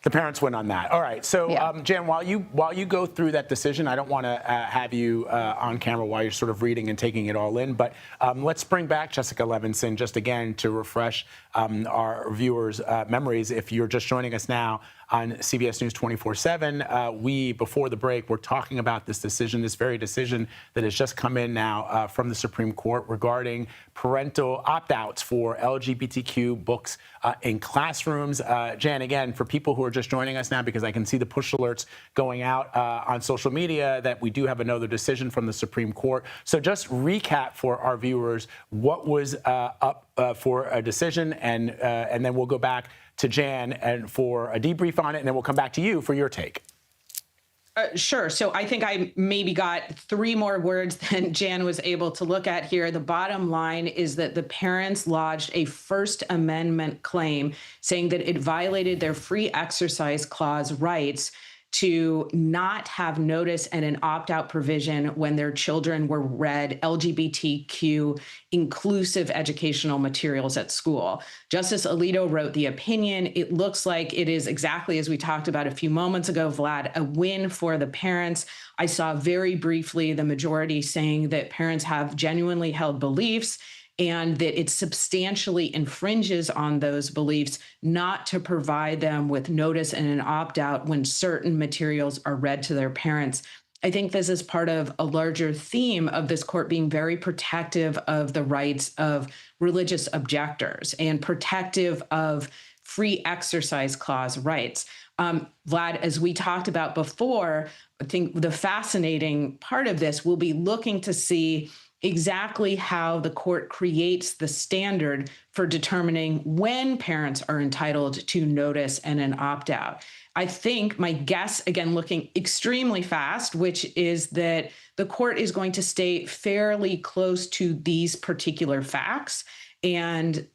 The parents win on that. All right. So, Jan, while you go through that decision, I don't want to have you on camera while you're sort of reading and taking it all in. But let's bring back Jessica Levinson just again to refresh our viewers' memories. If you're just joining us now on CBS News 24/7, we, before the break, were talking about this decision, this very decision that has just come in now from the Supreme Court regarding parental opt-outs for LGBTQ books in classrooms. Jan, again, for people who are just joining us now, because I can see the push alerts going out on social media that we do have another decision from the Supreme Court. So just recap for our viewers what was up for a decision, and then we'll go back to Jan and for a debrief on it, and then we'll come back to you for your take. Sure. So I think I maybe got 3 more words than Jan was able to look at here. The bottom line is that the parents lodged a First Amendment claim saying that it violated their free exercise clause rights to not have notice and an opt-out provision when their children were read LGBTQ inclusive educational materials at school. Justice Alito wrote the opinion. It looks like it is exactly as we talked about a few moments ago, Vlad, a win for the parents. I saw very briefly the majority saying that parents have genuinely held beliefs and that it substantially infringes on those beliefs not to provide them with notice and an opt-out when certain materials are read to their parents. I think this is part of a larger theme of this court being very protective of the rights of religious objectors and protective of free exercise clause rights. Vlad, as we talked about before, I think the fascinating part of this will be looking to see exactly how the court creates the standard for determining when parents are entitled to notice and an opt-out. I think my guess, again, looking extremely fast, which is that the court is going to stay fairly close to these particular facts and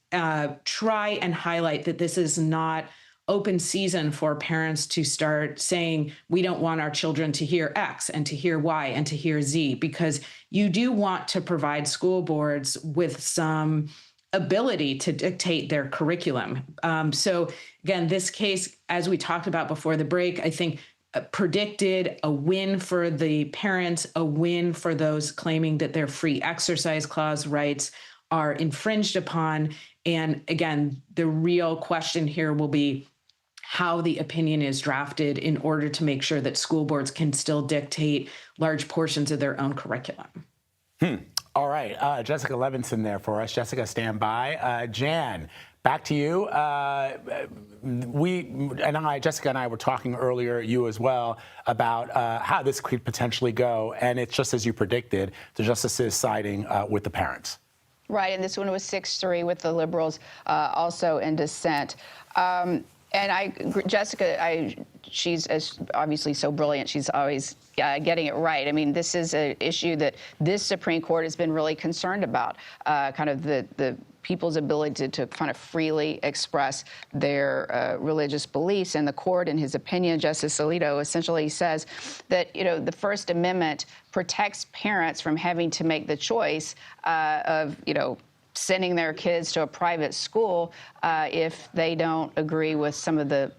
try and highlight that this is not open season for parents to start saying, we don't want our children to hear X and to hear Y and to hear Z, because you do want to provide school boards with some ability to dictate their curriculum. So again, this case, as we talked about before the break, I think predicted a win for the parents, a win for those claiming that their free exercise clause rights are infringed upon. And again, the real question here will be how the opinion is drafted in order to make sure that school boards can still dictate large portions of their own curriculum. All right. Jessica Levinson there for us. Jessica, stand by. Jan, back to you. Jessica and I were talking earlier, you as well, about how this could potentially go. And it's just as you predicted, the justices siding with the parents. Right. And this one was 6-3 with the liberals also in dissent. Jessica, she's obviously so brilliant. She's always getting it right. I mean, this is an issue that this Supreme Court has been really concerned about, kind of the people's ability to kind of freely express their religious beliefs. And the court, in his opinion, Justice Alito essentially says that, the First Amendment protects parents from having to make the choice of, sending their kids to a private school if they don't agree with some of the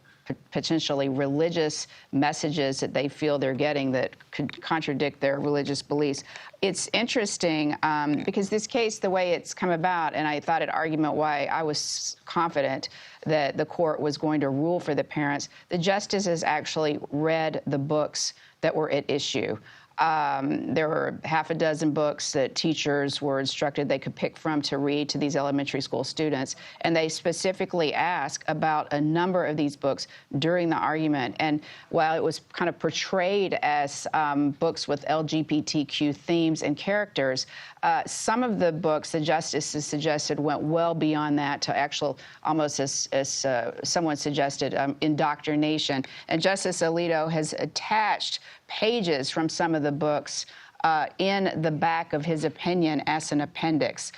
potentially religious messages that they feel they're getting that could contradict their religious beliefs. It's interesting because this case, the way it's come about, and I thought at argument why I was confident that the court was going to rule for the parents, the justices actually read the books that were at issue. There were half a dozen books that teachers were instructed they could pick from to read to these elementary school students. And they specifically asked about a number of these books during the argument. And while it was kind of portrayed as books with LGBTQ themes and characters, some of the books the justices suggested went well beyond that to actual, almost as someone suggested, indoctrination. And Justice Alito has attached pages from some of the books in the back of his opinion as an appendix,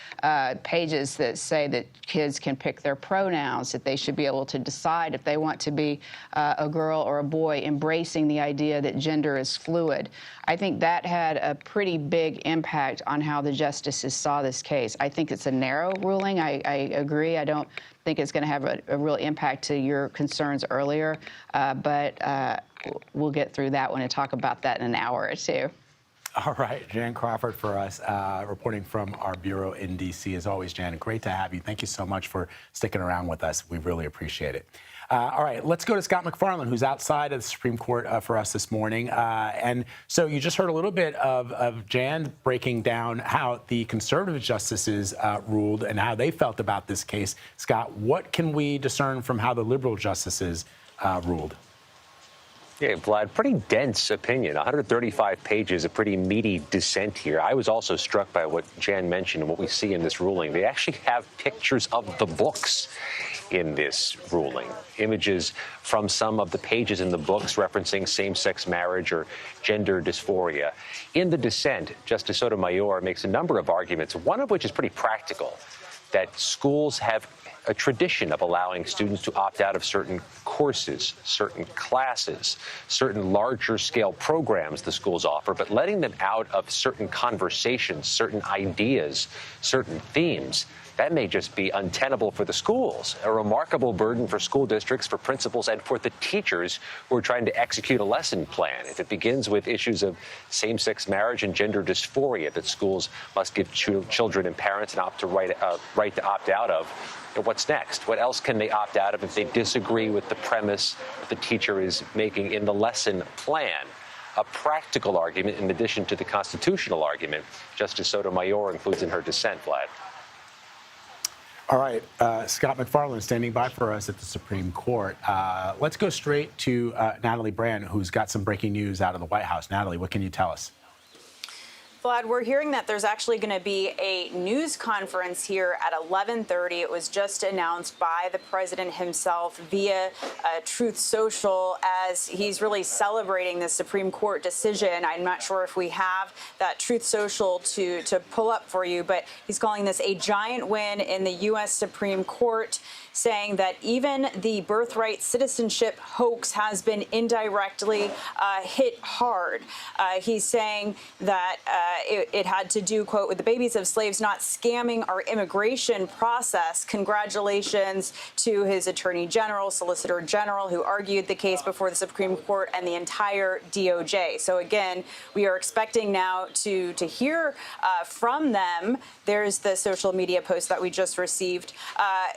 pages that say that kids can pick their pronouns, that they should be able to decide if they want to be a girl or a boy, embracing the idea that gender is fluid. I think that had a pretty big impact on how the justices saw this case. I think it's a narrow ruling. I agree. I don't think it's going to have a real impact to your concerns earlier, but we'll get through that one and talk about that in an hour or two. All right, Jan Crawford for us, reporting from our bureau in D.C. As always, Jan, great to have you. Thank you so much for sticking around with us. We really appreciate it. All right, let's go to Scott McFarland, who's outside of the Supreme Court for us this morning. And so you just heard a little bit of Jan breaking down how the conservative justices ruled and how they felt about this case. Scott, what can we discern from how the liberal justices ruled? Yeah, Vlad, pretty dense opinion, 135 pages, a pretty meaty dissent here. I was also struck by what Jan mentioned and what we see in this ruling. They actually have pictures of the books in this ruling, images from some of the pages in the books referencing same-sex marriage or gender dysphoria. In the dissent, Justice Sotomayor makes a number of arguments, one of which is pretty practical, that schools have a tradition of allowing students to opt out of certain courses, certain classes, certain larger scale programs the schools offer, but letting them out of certain conversations, certain ideas, certain themes. That may just be untenable for the schools, a remarkable burden for school districts, for principals, and for the teachers who are trying to execute a lesson plan. If it begins with issues of same-sex marriage and gender dysphoria that schools must give children and parents an right to opt out of, what's next? What else can they opt out of if they disagree with the premise that the teacher is making in the lesson plan? A practical argument in addition to the constitutional argument Justice Sotomayor includes in her dissent, Vlad. All right, Scott McFarland standing by for us at the Supreme Court. Let's go straight to Natalie Brand, who's got some breaking news out of the White House. Natalie, what can you tell us? Vlad, we're hearing that there's actually going to be a news conference here at 11:30. It was just announced by the president himself via Truth Social as he's really celebrating the Supreme Court decision. I'm not sure if we have that Truth Social to pull up for you, but he's calling this a giant win in the U.S. Supreme Court, saying that even the birthright citizenship hoax has been indirectly hit hard. He's saying that it had to do, quote, with the babies of slaves not scamming our immigration process. Congratulations to his attorney general, solicitor general, who argued the case before the Supreme Court, and the entire DOJ. So again, we are expecting now to hear from them. There's the social media post that we just received.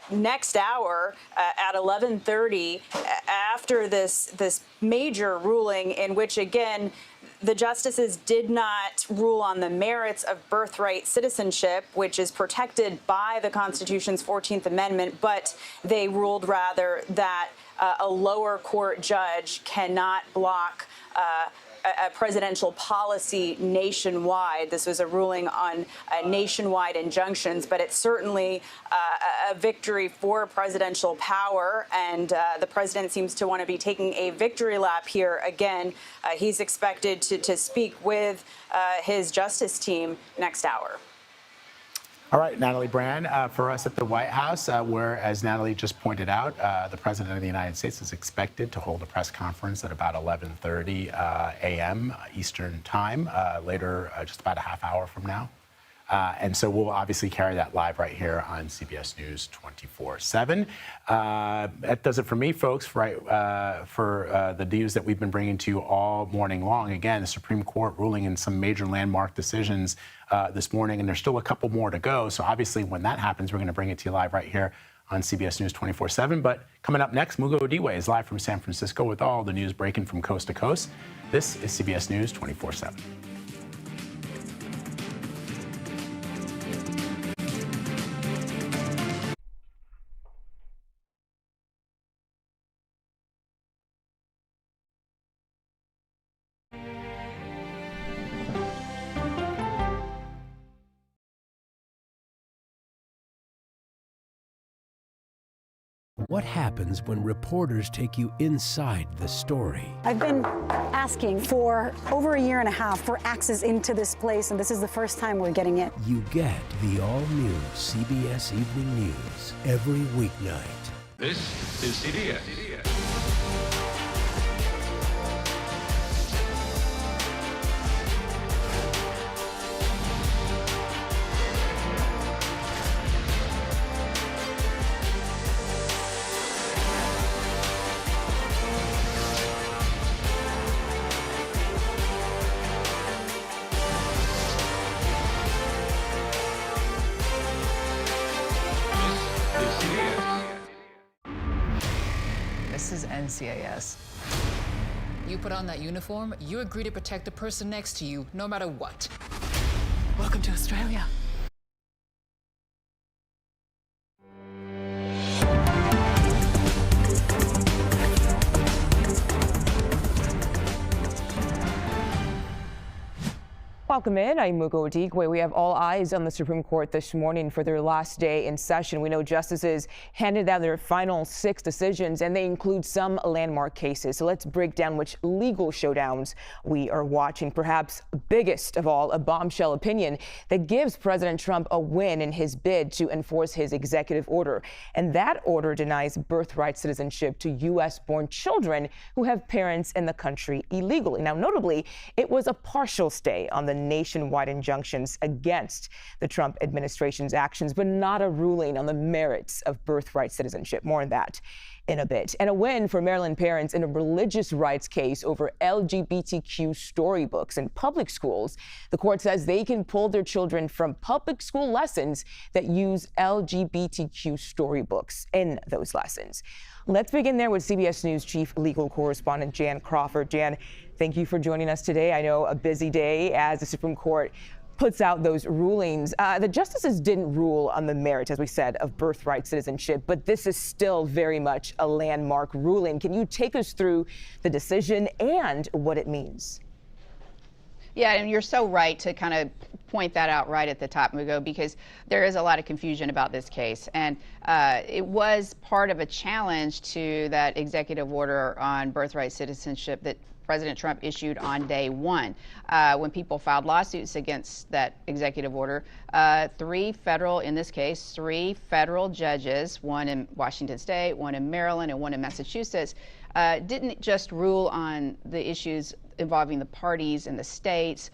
Next hour at 11:30, after this major ruling in which, again, the justices did not rule on the merits of birthright citizenship, which is protected by the Constitution's 14th Amendment, but they ruled rather that a lower court judge cannot block a presidential policy nationwide. This was a ruling on nationwide injunctions, but it's certainly a victory for presidential power, and the president seems to want to be taking a victory lap here again. He's expected to speak with his justice team next hour. All right, Natalie Brand for us at the White House, where, as Natalie just pointed out, the President of the United States is expected to hold a press conference at about 11:30 a.m. Eastern Time, later, just about a half hour from now. And so we'll obviously carry that live right here on CBS News 24/7. That does it for me, folks, for the news that we've been bringing to you all morning long. Again, the Supreme Court ruling in some major landmark decisions this morning, and there's still a couple more to go. So obviously when that happens, we're going to bring it to you live right here on CBS News 24/7. But coming up next, Mugo Odiwe is live from San Francisco with all the news breaking from coast to coast. This is CBS News 24/7. What happens when reporters take you inside the story? I've been asking for over a year and a half for access into this place, and this is the first time we're getting it. You get the all-new CBS Evening News every weeknight. This is CBS. This is NCIS. You put on that uniform, you agree to protect the person next to you, no matter what. Welcome to Australia. Welcome in. I'm Mugo Odigwe. We have all eyes on the Supreme Court this morning for their last day in session. We know justices handed down their final 6 decisions, and they include some landmark cases. So let's break down which legal showdowns we are watching. Perhaps biggest of all, a bombshell opinion that gives President Trump a win in his bid to enforce his executive order. And that order denies birthright citizenship to U.S.-born children who have parents in the country illegally. Now, notably, it was a partial stay on the nationwide injunctions against the Trump administration's actions, but not a ruling on the merits of birthright citizenship. More on that in a bit. And a win for Maryland parents in a religious rights case over LGBTQ storybooks in public schools. The court says they can pull their children from public school lessons that use LGBTQ storybooks in those lessons. Let's begin there with CBS News chief legal correspondent Jan Crawford. Jan, thank you for joining us today. I know a busy day as the Supreme Court puts out those rulings. The justices didn't rule on the merits, as we said, of birthright citizenship, but this is still very much a landmark ruling. Can you take us through the decision and what it means? Yeah, and you're so right to kind of point that out right at the top, Mugo, because there is a lot of confusion about this case. And it was part of a challenge to that executive order on birthright citizenship that President Trump issued on day one. When people filed lawsuits against that executive order, 3 federal, in this case, 3 federal judges, one in Washington State, one in Maryland, and one in Massachusetts, didn't just rule on the issues involving the parties and the states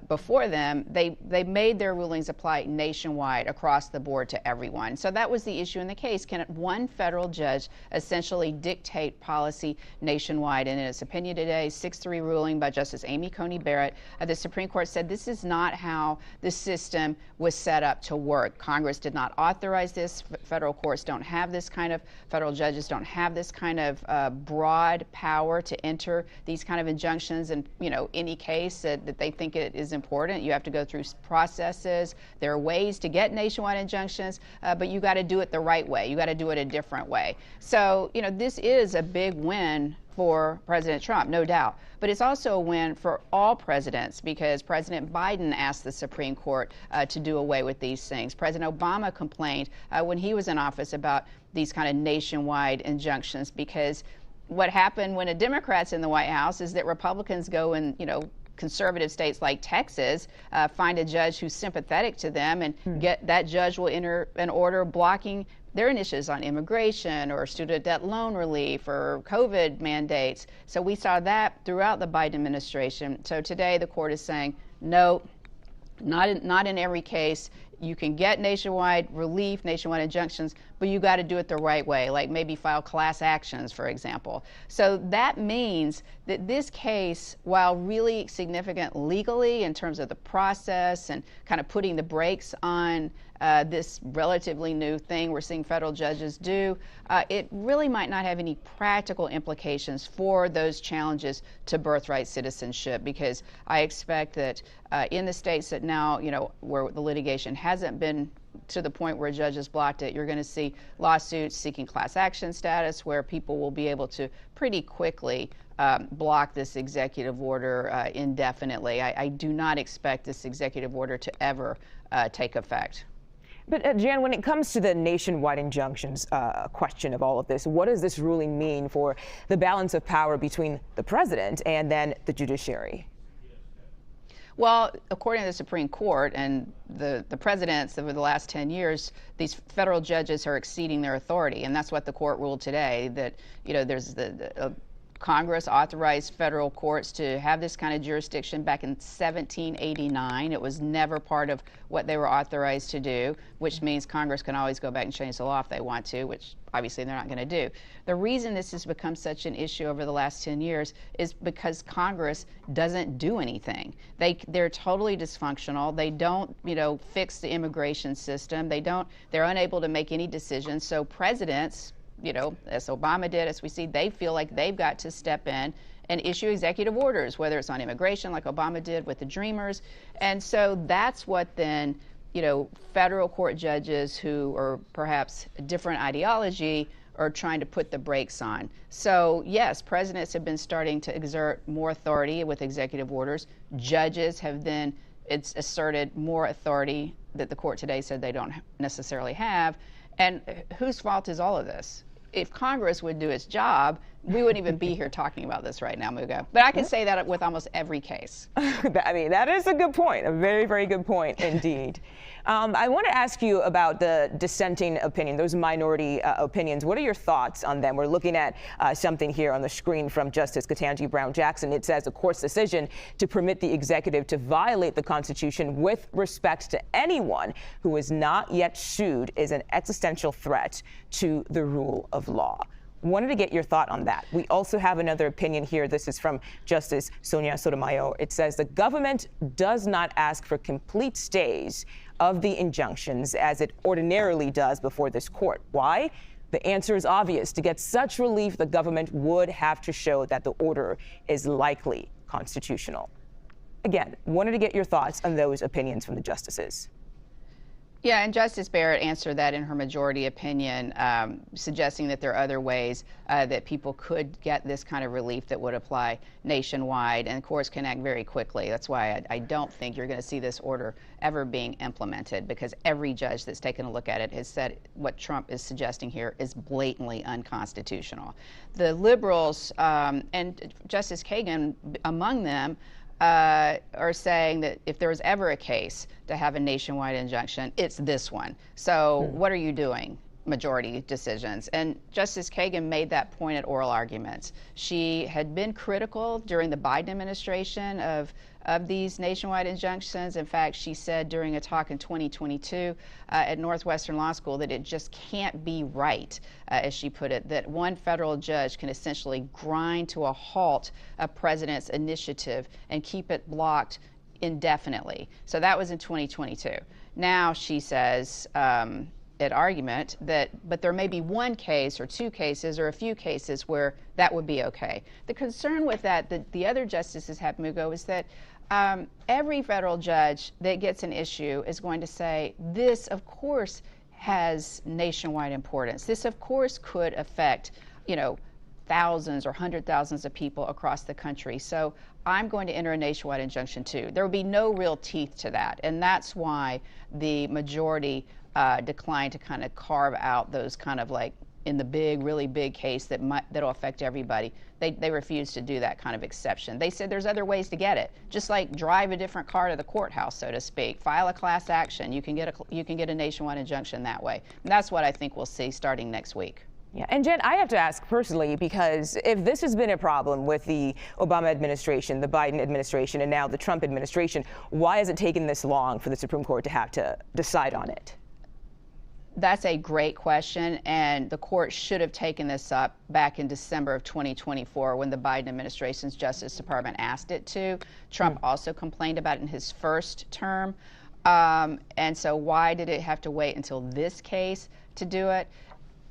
before them. They made their rulings apply nationwide across the board to everyone. So that was the issue in the case. Can one federal judge essentially dictate policy nationwide? And in its opinion today, 6-3 ruling by Justice Amy Coney Barrett, the Supreme Court said this is not how the system was set up to work. Congress did not authorize this. Federal courts don't have this kind of, federal judges don't have this kind of broad power to enter these kind of injunctions. And, you know, any case that they think it is important, you have to go through processes. There are ways to get nationwide injunctions, but you got to do it the right way. You got to do it a different way. So, you know, this is a big win for President Trump, no doubt. But it's also a win for all presidents because President Biden asked the Supreme Court to do away with these things. President Obama complained when he was in office about these kind of nationwide injunctions because what happened when a Democrat's in the White House is that Republicans go and, you know, conservative states like Texas find a judge who's sympathetic to them and get that judge will enter an order blocking their initiatives on immigration or student debt loan relief or COVID mandates. So we saw that throughout the Biden administration. So today the court is saying, no, not in every case. You can get nationwide relief, nationwide injunctions, but you got to do it the right way, like maybe file class actions, for example. So that means that this case, while really significant legally in terms of the process and kind of putting the brakes on this relatively new thing we're seeing federal judges do, it really might not have any practical implications for those challenges to birthright citizenship, because I expect that in the states that now, you know, where the litigation hasn't been to the point where judges blocked it, you're going to see lawsuits seeking class action status where people will be able to pretty quickly block this executive order indefinitely. I do not expect this executive order to ever take effect. But Jan, when it comes to the nationwide injunctions question of all of this, what does this ruling mean for the balance of power between the president and then the judiciary? Well, according to the Supreme Court and the presidents over the last 10 years, these federal judges are exceeding their authority. And that's what the court ruled today, that, you know, there's Congress authorized federal courts to have this kind of jurisdiction back in 1789. It was never part of what they were authorized to do, which means Congress can always go back and change the law if they want to, which obviously they're not going to do. The reason this has become such an issue over the last 10 years is because Congress doesn't do anything. They're totally dysfunctional. They don't, you know, fix the immigration system. They're unable to make any decisions. So presidents, you know, as Obama did, as we see, they feel like they've got to step in and issue executive orders, whether it's on immigration like Obama did with the Dreamers. And so that's what then, you know, federal court judges who are perhaps a different ideology are trying to put the brakes on. So yes, presidents have been starting to exert more authority with executive orders. Judges have then asserted more authority that the court today said they don't necessarily have. And whose fault is all of this? If Congress would do its job, we wouldn't even be here talking about this right now, Mugo. But I can say that with almost every case. I mean, that is a good point, a very, very good point indeed. I want to ask you about the dissenting opinion, those minority opinions. What are your thoughts on them? We're looking at something here on the screen from Justice Ketanji Brown Jackson. It says the court's decision to permit the executive to violate the Constitution with respect to anyone who is not yet sued is an existential threat to the rule of law. Wanted to get your thought on that. We also have another opinion here. This is from Justice Sonia Sotomayor. It says the government does not ask for complete stays of the injunctions as it ordinarily does before this court. Why? The answer is obvious. To get such relief, the government would have to show that the order is likely constitutional. Again, wanted to get your thoughts on those opinions from the justices. Yeah, and Justice Barrett answered that in her majority opinion, suggesting that there are other ways that people could get this kind of relief that would apply nationwide, and courts can act very quickly. That's why I don't think you're going to see this order ever being implemented, because every judge that's taken a look at it has said what Trump is suggesting here is blatantly unconstitutional. The liberals and Justice Kagan among them are saying that if there was ever a case to have a nationwide injunction, it's this one. So what are you doing, majority decisions? And Justice Kagan made that point at oral arguments. She had been critical during the Biden administration of these nationwide injunctions. In fact, she said during a talk in 2022 at Northwestern Law School that it just can't be right, as she put it, that one federal judge can essentially grind to a halt a president's initiative and keep it blocked indefinitely. So that was in 2022. Now she says at argument but there may be one case or two cases or a few cases where that would be okay. The concern with that the other justices have, Mugo, is that every federal judge that gets an issue is going to say, this, of course, has nationwide importance. This, of course, could affect, you know, thousands or hundred thousands of people across the country. So I'm going to enter a nationwide injunction too. There will be no real teeth to that. And that's why the majority declined to kind of carve out those kind of like in the big, really big case that'll affect everybody. They refused to do that kind of exception. They said there's other ways to get it, just like drive a different car to the courthouse, so to speak. File a class action. You can get a nationwide injunction that way. And that's what I think we'll see starting next week. Yeah, and Jen, I have to ask personally, because if this has been a problem with the Obama administration, the Biden administration, and now the Trump administration, why has it taken this long for the Supreme Court to have to decide on it? That's a great question, and the court should have taken this up back in December of 2024 when the Biden administration's Justice Department asked it to. Trump also complained about it in his first term, and so why did it have to wait until this case to do it?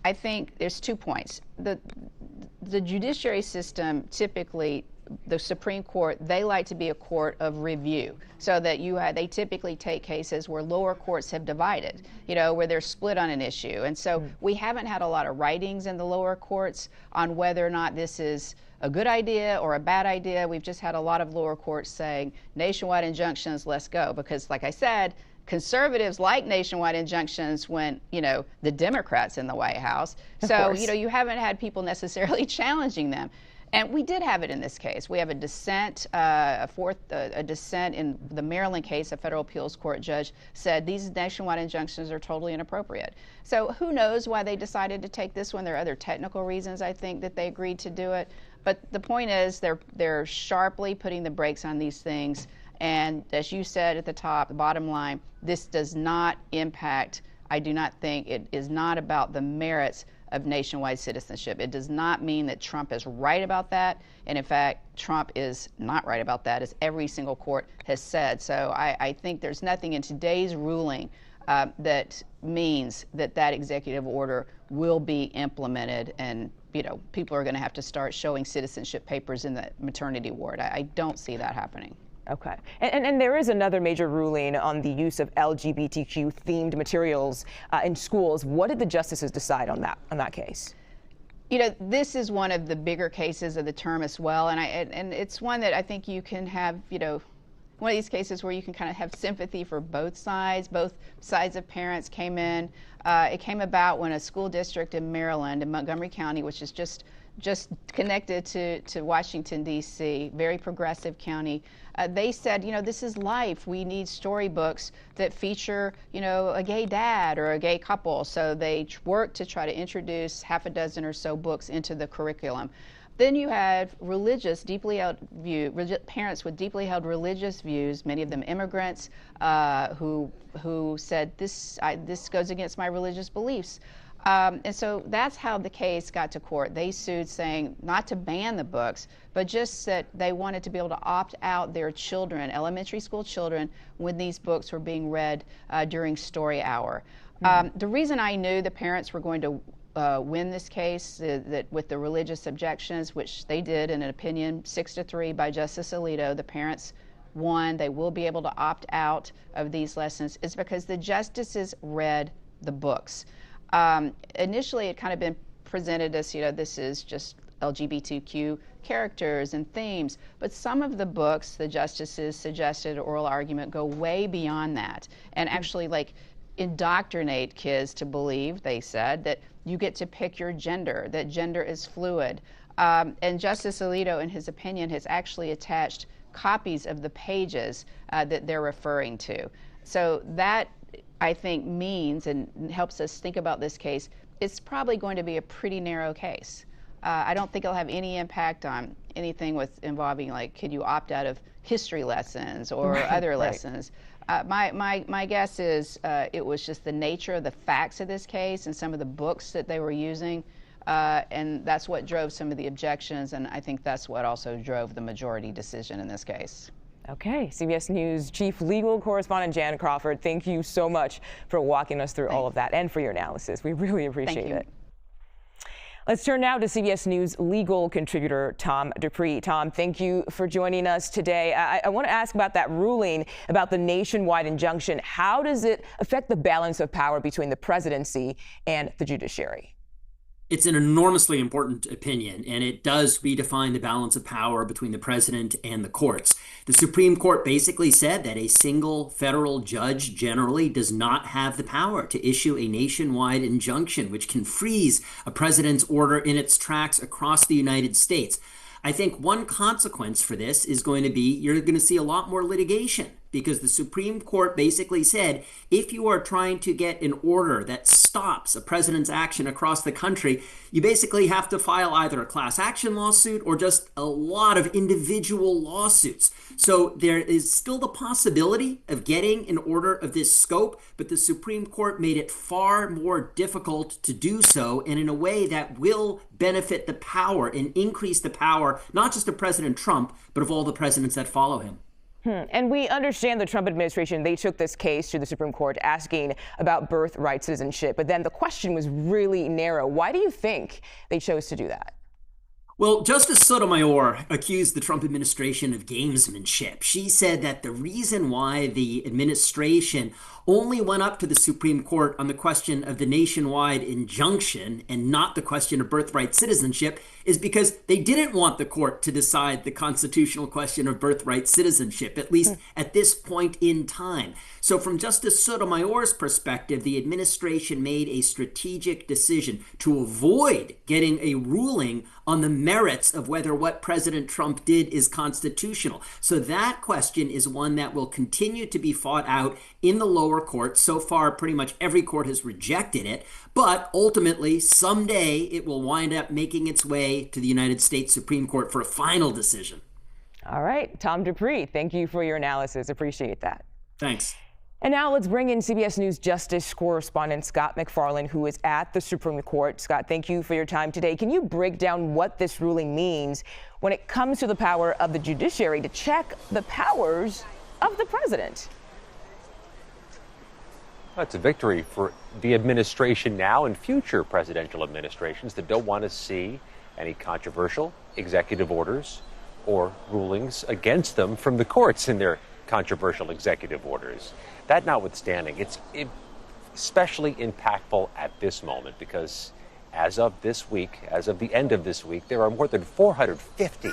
I think there's 2 points. The judiciary system typically, the Supreme Court, they like to be a court of review, so that they typically take cases where lower courts have divided, you know, where they're split on an issue. And so we haven't had a lot of writings in the lower courts on whether or not this is a good idea or a bad idea. We've just had a lot of lower courts saying nationwide injunctions, let's go, because like I said, Conservatives like nationwide injunctions when, the Democrats in the White House. So, you haven't had people necessarily challenging them. And we did have it in this case. We have a dissent, a dissent in the Maryland case. A federal appeals court judge said these nationwide injunctions are totally inappropriate. So who knows why they decided to take this one? There are other technical reasons, I think, that they agreed to do it. But the point is they're sharply putting the brakes on these things. And as you said at the top, the bottom line, this does not impact, I do not think, it is not about the merits of nationwide citizenship. It does not mean that Trump is right about that. And in fact, Trump is not right about that, as every single court has said. So I think there's nothing in today's ruling that means that executive order will be implemented, and people are going to have to start showing citizenship papers in the maternity ward. I don't see that happening. Okay. And there is another major ruling on the use of LGBTQ-themed materials in schools. What did the justices decide on that case? This is one of the bigger cases of the term as well, and it's one that I think you can have, one of these cases where you can kind of have sympathy for both sides. Both sides of parents came in. It came about when a school district in Maryland, in Montgomery County, which is just connected to Washington, D.C., very progressive county. They said, this is life. We need storybooks that feature, a gay dad or a gay couple. So they worked to try to introduce half a dozen or so books into the curriculum. Then you had parents with deeply held religious views, many of them immigrants, who said this goes against my religious beliefs. And so that's how the case got to court. They sued, saying not to ban the books, but just that they wanted to be able to opt out their children, elementary school children, when these books were being read during story hour. The reason I knew the parents were going to win this case, that with the religious objections, which they did in an opinion 6-3 by Justice Alito, the parents won. They will be able to opt out of these lessons, is because the justices read the books. Initially, it kind of been presented as, this is just LGBTQ characters and themes. But some of the books, the justices suggested oral argument, go way beyond that and actually indoctrinate kids to believe, they said, that you get to pick your gender, that gender is fluid. And Justice Alito, in his opinion, has actually attached copies of the pages that they're referring to. So that, I think, means and helps us think about this case, it's probably going to be a pretty narrow case. I don't think it'll have any impact on anything involving, could you opt out of history lessons or other lessons. My guess is it was just the nature of the facts of this case and some of the books that they were using, and that's what drove some of the objections, and I think that's what also drove the majority decision in this case. Okay, CBS News Chief Legal Correspondent Jan Crawford, thank you so much for walking us through all of that and for your analysis. We really appreciate it. Let's turn now to CBS News legal contributor Tom Dupree. Tom, thank you for joining us today. I want to ask about that ruling about the nationwide injunction. How does it affect the balance of power between the presidency and the judiciary? It's an enormously important opinion, and it does redefine the balance of power between the president and the courts. The Supreme Court basically said that a single federal judge generally does not have the power to issue a nationwide injunction, which can freeze a president's order in its tracks across the United States. I think one consequence for this is going to be you're going to see a lot more litigation, because the Supreme Court basically said if you are trying to get an order that stops a president's action across the country, you basically have to file either a class action lawsuit or just a lot of individual lawsuits. So there is still the possibility of getting an order of this scope, but the Supreme Court made it far more difficult to do so, and in a way that will benefit the power and increase the power, not just of President Trump, but of all the presidents that follow him. And we understand the Trump administration, they took this case to the Supreme Court asking about birthright citizenship, but then the question was really narrow. Why do you think they chose to do that? Well, Justice Sotomayor accused the Trump administration of gamesmanship. She said that the reason why the administration only went up to the Supreme Court on the question of the nationwide injunction and not the question of birthright citizenship is because they didn't want the court to decide the constitutional question of birthright citizenship, at least at this point in time. So from Justice Sotomayor's perspective, the administration made a strategic decision to avoid getting a ruling on the merits of whether what President Trump did is constitutional. So that question is one that will continue to be fought out in the lower court. So far, pretty much every court has rejected it. But ultimately, someday, it will wind up making its way to the United States Supreme Court for a final decision. All right, Tom Dupree, thank you for your analysis. Appreciate that. Thanks. And now let's bring in CBS News Justice correspondent Scott MacFarlane, who is at the Supreme Court. Scott, thank you for your time today. Can you break down what this ruling means when it comes to the power of the judiciary to check the powers of the president? That's a victory for the administration now and future presidential administrations that don't want to see any controversial executive orders or rulings against them from the courts in their controversial executive orders. That notwithstanding, it's especially impactful at this moment because as of this week, as of the end of this week, there are more than 450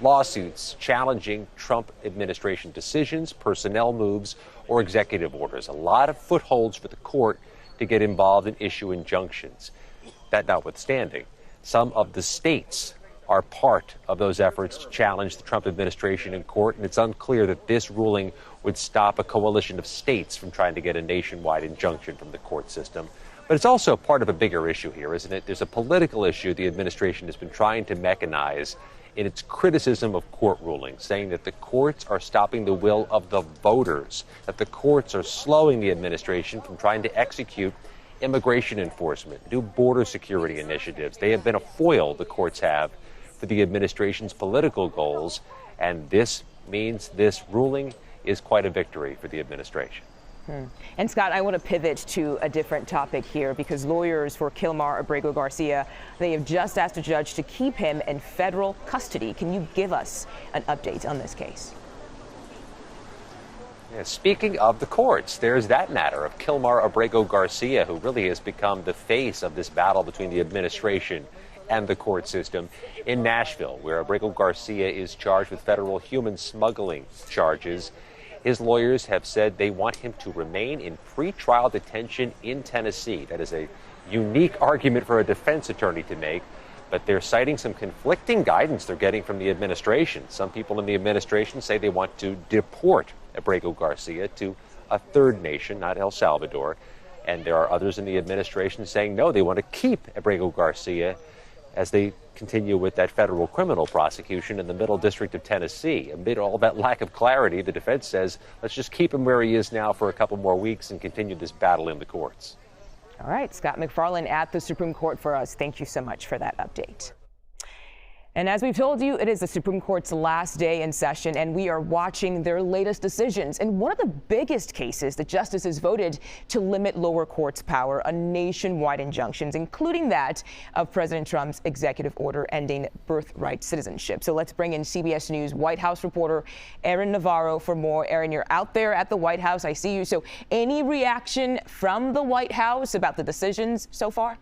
lawsuits challenging Trump administration decisions, personnel moves, or executive orders. A lot of footholds for the court to get involved and issue injunctions. That notwithstanding, some of the states are part of those efforts to challenge the Trump administration in court, and it's unclear that this ruling would stop a coalition of states from trying to get a nationwide injunction from the court system. But it's also part of a bigger issue here, isn't it? There's a political issue the administration has been trying to mechanize in its criticism of court rulings, saying that the courts are stopping the will of the voters, that the courts are slowing the administration from trying to execute immigration enforcement, new border security initiatives. They have been a foil, the courts have, for the administration's political goals, and this means this ruling is quite a victory for the administration. And Scott, I want to pivot to a different topic here because lawyers for Kilmar Abrego Garcia, they have just asked a judge to keep him in federal custody. Can you give us an update on this case? Yeah, speaking of the courts, there's that matter of Kilmar Abrego Garcia, who really has become the face of this battle between the administration and the court system in Nashville, where Abrego Garcia is charged with federal human smuggling charges. His lawyers have said they want him to remain in pretrial detention in Tennessee. That is a unique argument for a defense attorney to make, but they're citing some conflicting guidance they're getting from the administration. Some people in the administration say they want to deport Abrego Garcia to a third nation, not El Salvador. And there are others in the administration saying, no, they want to keep Abrego Garcia as they continue with that federal criminal prosecution in the Middle District of Tennessee. Amid all that lack of clarity, the defense says, let's just keep him where he is now for a couple more weeks and continue this battle in the courts. All right, Scott MacFarlane at the Supreme Court for us. Thank you so much for that update. And as we've told you, it is the Supreme Court's last day in session, and we are watching their latest decisions. In one of the biggest cases, the justices voted to limit lower courts' power on nationwide injunctions, including that of President Trump's executive order ending birthright citizenship. So let's bring in CBS News White House reporter Aaron Navarro for more. Aaron, you're out there at the White House. I see you. So any reaction from the White House about the decisions so far?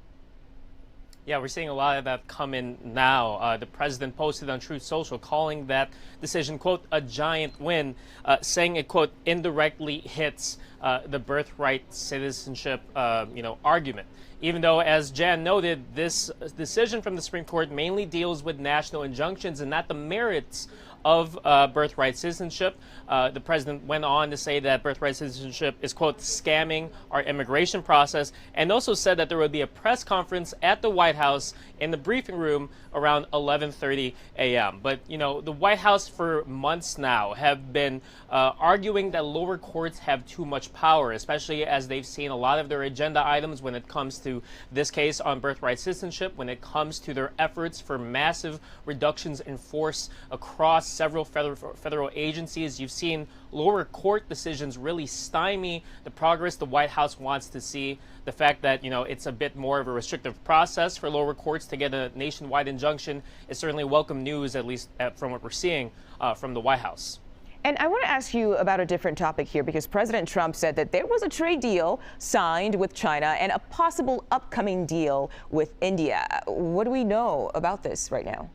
Yeah, we're seeing a lot of that come in now. The president posted on Truth Social calling that decision, quote, a giant win, saying it, quote, indirectly hits the birthright citizenship, argument. Even though, as Jan noted, this decision from the Supreme Court mainly deals with national injunctions and not the merits of birthright citizenship. The president went on to say that birthright citizenship is, quote, scamming our immigration process, and also said that there would be a press conference at the White House in the briefing room around 11:30 a.m. But, the White House for months now have been arguing that lower courts have too much much power, especially as they've seen a lot of their agenda items when it comes to this case on birthright citizenship, when it comes to their efforts for massive reductions in force across several federal agencies. You've seen lower court decisions really stymie the progress the White House wants to see. The fact that, it's a bit more of a restrictive process for lower courts to get a nationwide injunction is certainly welcome news, at least from what we're seeing from the White House. And I want to ask you about a different topic here, because President Trump said that there was a trade deal signed with China and a possible upcoming deal with India. What do we know about this right now?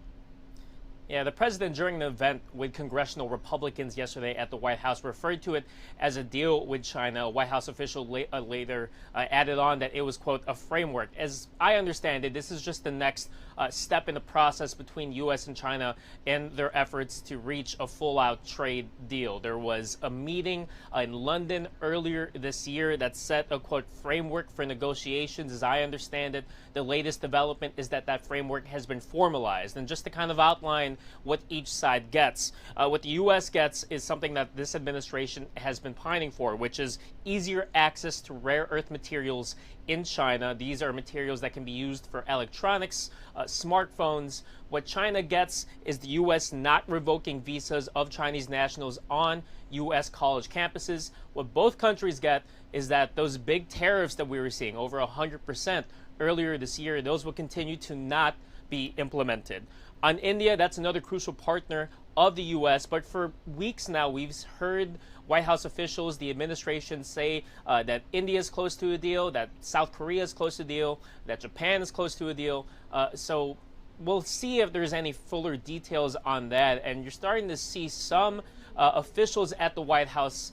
Yeah, the president during the event with congressional Republicans yesterday at the White House referred to it as a deal with China. A White House official later added on that it was, quote, a framework. As I understand it, this is just the next step in the process between U.S. and China in their efforts to reach a full-out trade deal. There was a meeting in London earlier this year that set a, quote, framework for negotiations. As I understand it, the latest development is that that framework has been formalized. And just to kind of outline what each side gets, what the U.S. gets is something that this administration has been pining for, which is easier access to rare earth materials in China. These are materials that can be used for electronics, smartphones. What China gets is the U.S. not revoking visas of Chinese nationals on U.S. college campuses. What both countries get is that those big tariffs that we were seeing, over 100% earlier this year, those will continue to not be implemented. On India, that's another crucial partner of the U.S., but for weeks now, we've heard White House officials, the administration say that India is close to a deal, that South Korea is close to a deal, that Japan is close to a deal. So we'll see if there's any fuller details on that. And you're starting to see some officials at the White House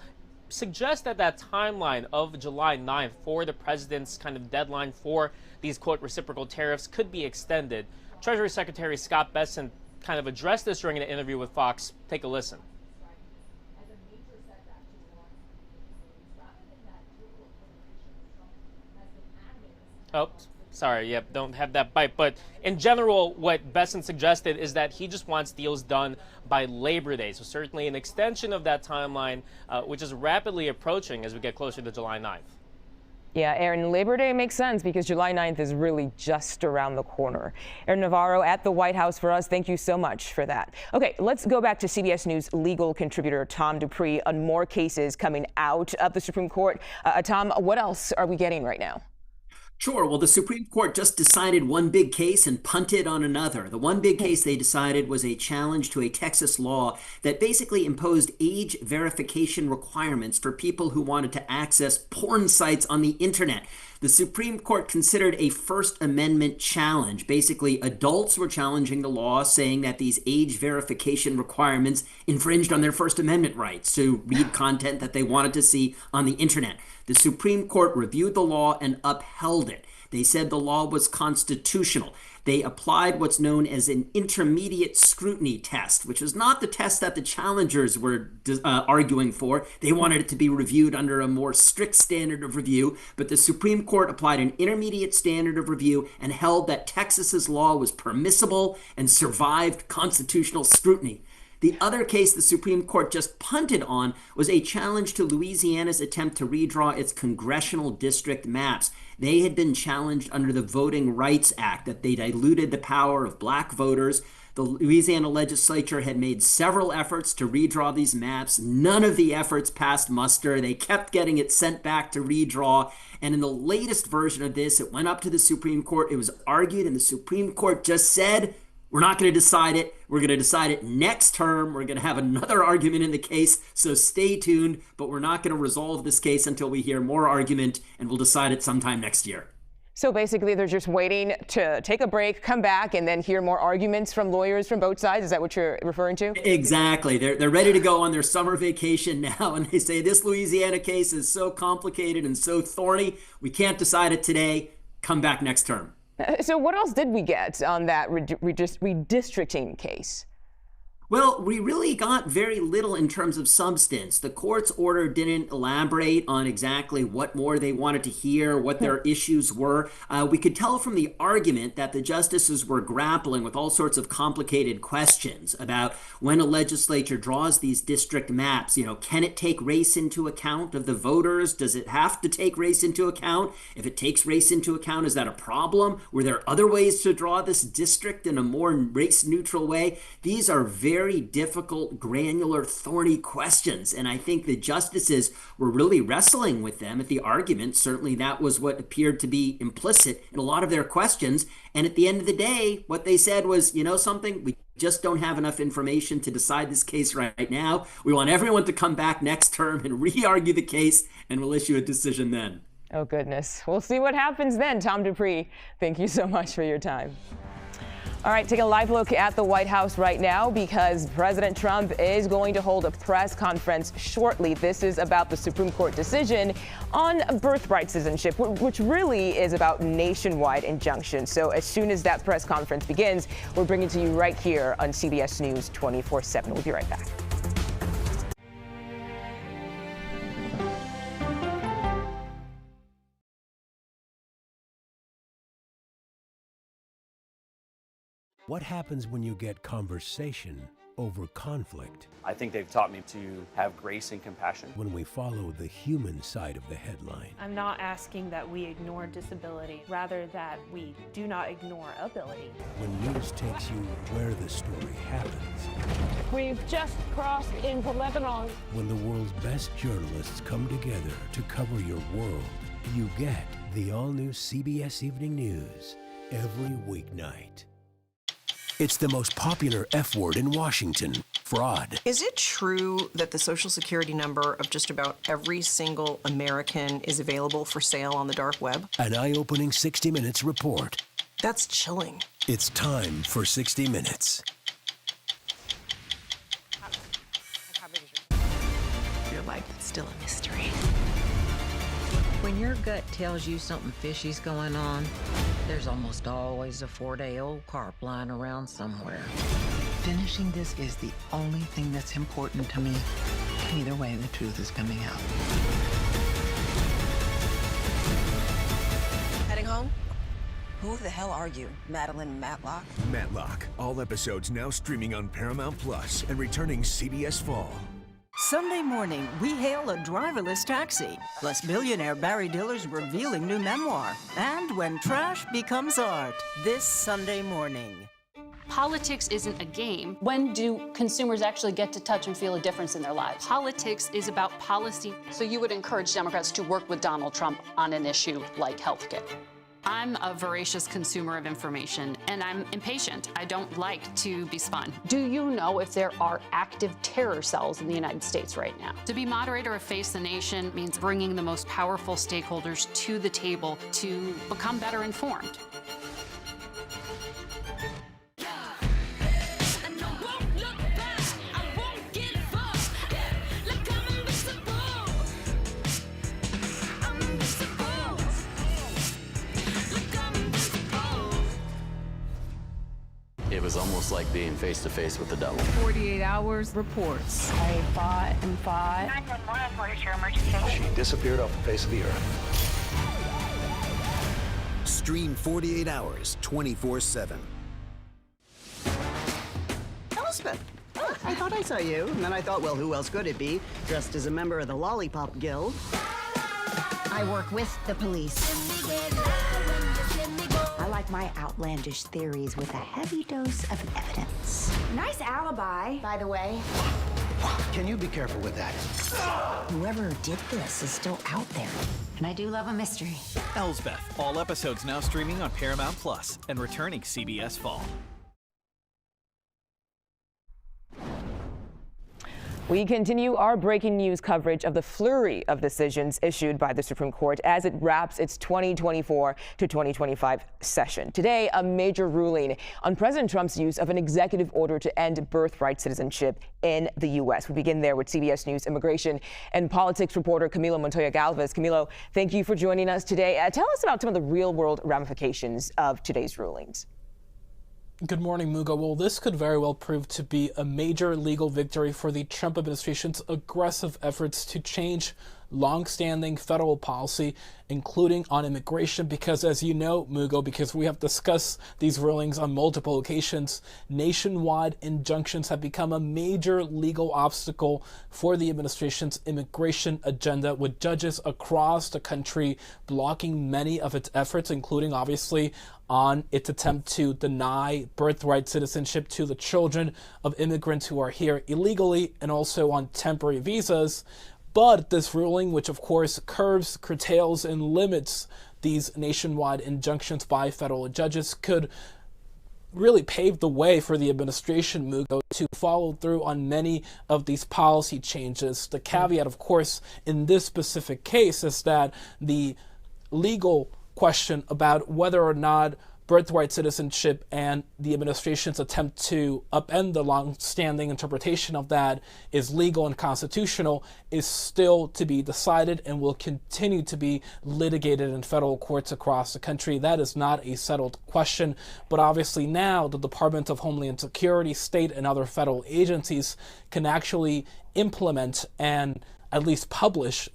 suggest that that timeline of July 9th for the president's kind of deadline for these, quote, reciprocal tariffs could be extended. Treasury Secretary Scott Bessent kind of addressed this during an interview with Fox. Take a listen. Oh, sorry, yep, don't have that bite. But in general, what Bessent suggested is that he just wants deals done by Labor Day. So certainly an extension of that timeline, which is rapidly approaching as we get closer to July 9th. Yeah, Aaron, Labor Day makes sense because July 9th is really just around the corner. Aaron Navarro at the White House for us. Thank you so much for that. Okay, let's go back to CBS News legal contributor Tom Dupree on more cases coming out of the Supreme Court. Tom, what else are we getting right now? Sure. Well, the Supreme Court just decided one big case and punted on another. The one big case they decided was a challenge to a Texas law that basically imposed age verification requirements for people who wanted to access porn sites on the internet. The Supreme Court considered a First Amendment challenge. Basically, adults were challenging the law, saying that these age verification requirements infringed on their First Amendment rights to read content that they wanted to see on the internet. The Supreme Court reviewed the law and upheld it. They said the law was constitutional. They applied what's known as an intermediate scrutiny test, which was not the test that the challengers were arguing for. They wanted it to be reviewed under a more strict standard of review, but the Supreme Court applied an intermediate standard of review and held that Texas's law was permissible and survived constitutional scrutiny. The other case the Supreme Court just punted on was a challenge to Louisiana's attempt to redraw its congressional district maps. They had been challenged under the Voting Rights Act, that they diluted the power of black voters. The Louisiana legislature had made several efforts to redraw these maps. None of the efforts passed muster. They kept getting it sent back to redraw. And in the latest version of this, it went up to the Supreme Court. It was argued, and the Supreme Court just said, we're not going to decide it. We're going to decide it next term. We're going to have another argument in the case, so stay tuned. But we're not going to resolve this case until we hear more argument, and we'll decide it sometime next year. So basically, they're just waiting to take a break, come back, and then hear more arguments from lawyers from both sides. Is that what you're referring to? Exactly. They're ready to go on their summer vacation now, and they say this Louisiana case is so complicated and so thorny, we can't decide it today. Come back next term. So what else did we get on that redistricting case? Well, we really got very little in terms of substance. The court's order didn't elaborate on exactly what more they wanted to hear, what their issues were. We could tell from the argument that the justices were grappling with all sorts of complicated questions about when a legislature draws these district maps. Can it take race into account of the voters? Does it have to take race into account? If it takes race into account, is that a problem? Were there other ways to draw this district in a more race-neutral way? These are very difficult, granular, thorny questions. And I think the justices were really wrestling with them at the argument. Certainly that was what appeared to be implicit in a lot of their questions. And at the end of the day, what they said was, something, we just don't have enough information to decide this case right now. We want everyone to come back next term and re-argue the case, and we'll issue a decision then. Oh, goodness. We'll see what happens then. Tom Dupree, thank you so much for your time. All right, take a live look at the White House right now because President Trump is going to hold a press conference shortly. This is about the Supreme Court decision on birthright citizenship, which really is about nationwide injunctions. So as soon as that press conference begins, we're bringing it to you right here on CBS News 24/7. We'll be right back. What happens when you get conversation over conflict? I think they've taught me to have grace and compassion. When we follow the human side of the headline. I'm not asking that we ignore disability, rather that we do not ignore ability. When news takes you where the story happens. We've just crossed into Lebanon. When the world's best journalists come together to cover your world, you get the all-new CBS Evening News every weeknight. It's the most popular F word in Washington, fraud. Is it true that the Social Security number of just about every single American is available for sale on the dark web? An eye-opening 60 Minutes report. That's chilling. It's time for 60 Minutes. Your life is still a mystery. When your gut tells you something fishy's going on, there's almost always a 4-day-old carp lying around somewhere. Finishing this is the only thing that's important to me. Either way, the truth is coming out. Heading home? Who the hell are you, Madeline Matlock? Matlock. All episodes now streaming on Paramount Plus and returning CBS Fall. Sunday morning, we hail a driverless taxi, plus billionaire Barry Diller's revealing new memoir, and when trash becomes art, this Sunday morning. Politics isn't a game. When do consumers actually get to touch and feel a difference in their lives? Politics is about policy. So you would encourage Democrats to work with Donald Trump on an issue like healthcare? I'm a voracious consumer of information, and I'm impatient. I don't like to be spun. Do you know if there are active terror cells in the United States right now? To be moderator of Face the Nation means bringing the most powerful stakeholders to the table to become better informed. It was almost like being face-to-face with the devil. 48 Hours reports. I fought and fought. 911, what is your emergency? She disappeared off the face of the earth. Stream 48 Hours, 24/7. Elspeth, I thought I saw you. And then I thought, well, who else could it be? Dressed as a member of the Lollipop Guild. I work with the police. I like my outlandish theories with a heavy dose of evidence. Nice alibi, by the way. Can you be careful with that? Whoever did this is still out there. And I do love a mystery. Elsbeth. All episodes now streaming on Paramount Plus and returning CBS Fall. We continue our breaking news coverage of the flurry of decisions issued by the Supreme Court as it wraps its 2024 to 2025 session. Today, a major ruling on President Trump's use of an executive order to end birthright citizenship in the U.S. We begin there with CBS News immigration and politics reporter Camilo Montoya-Galvez. Camilo, thank you for joining us today. Tell us about some of the real-world ramifications of today's rulings. Good morning, Mugo. Well, this could very well prove to be a major legal victory for the Trump administration's aggressive efforts to change long-standing federal policy, including on immigration, because as you know, Mugo, because we have discussed these rulings on multiple occasions, nationwide injunctions have become a major legal obstacle for the administration's immigration agenda, with judges across the country blocking many of its efforts, including obviously on its attempt to deny birthright citizenship to the children of immigrants who are here illegally, and also on temporary visas. But this ruling, which of course curbs, curtails, and limits these nationwide injunctions by federal judges, could really pave the way for the administration, Mugo, to follow through on many of these policy changes. The caveat, of course, in this specific case is that the legal question about whether or not birthright citizenship and the administration's attempt to upend the long-standing interpretation of that is legal and constitutional is still to be decided and will continue to be litigated in federal courts across the country. That is not a settled question, but obviously now the Department of Homeland Security, state and other federal agencies can actually implement and at least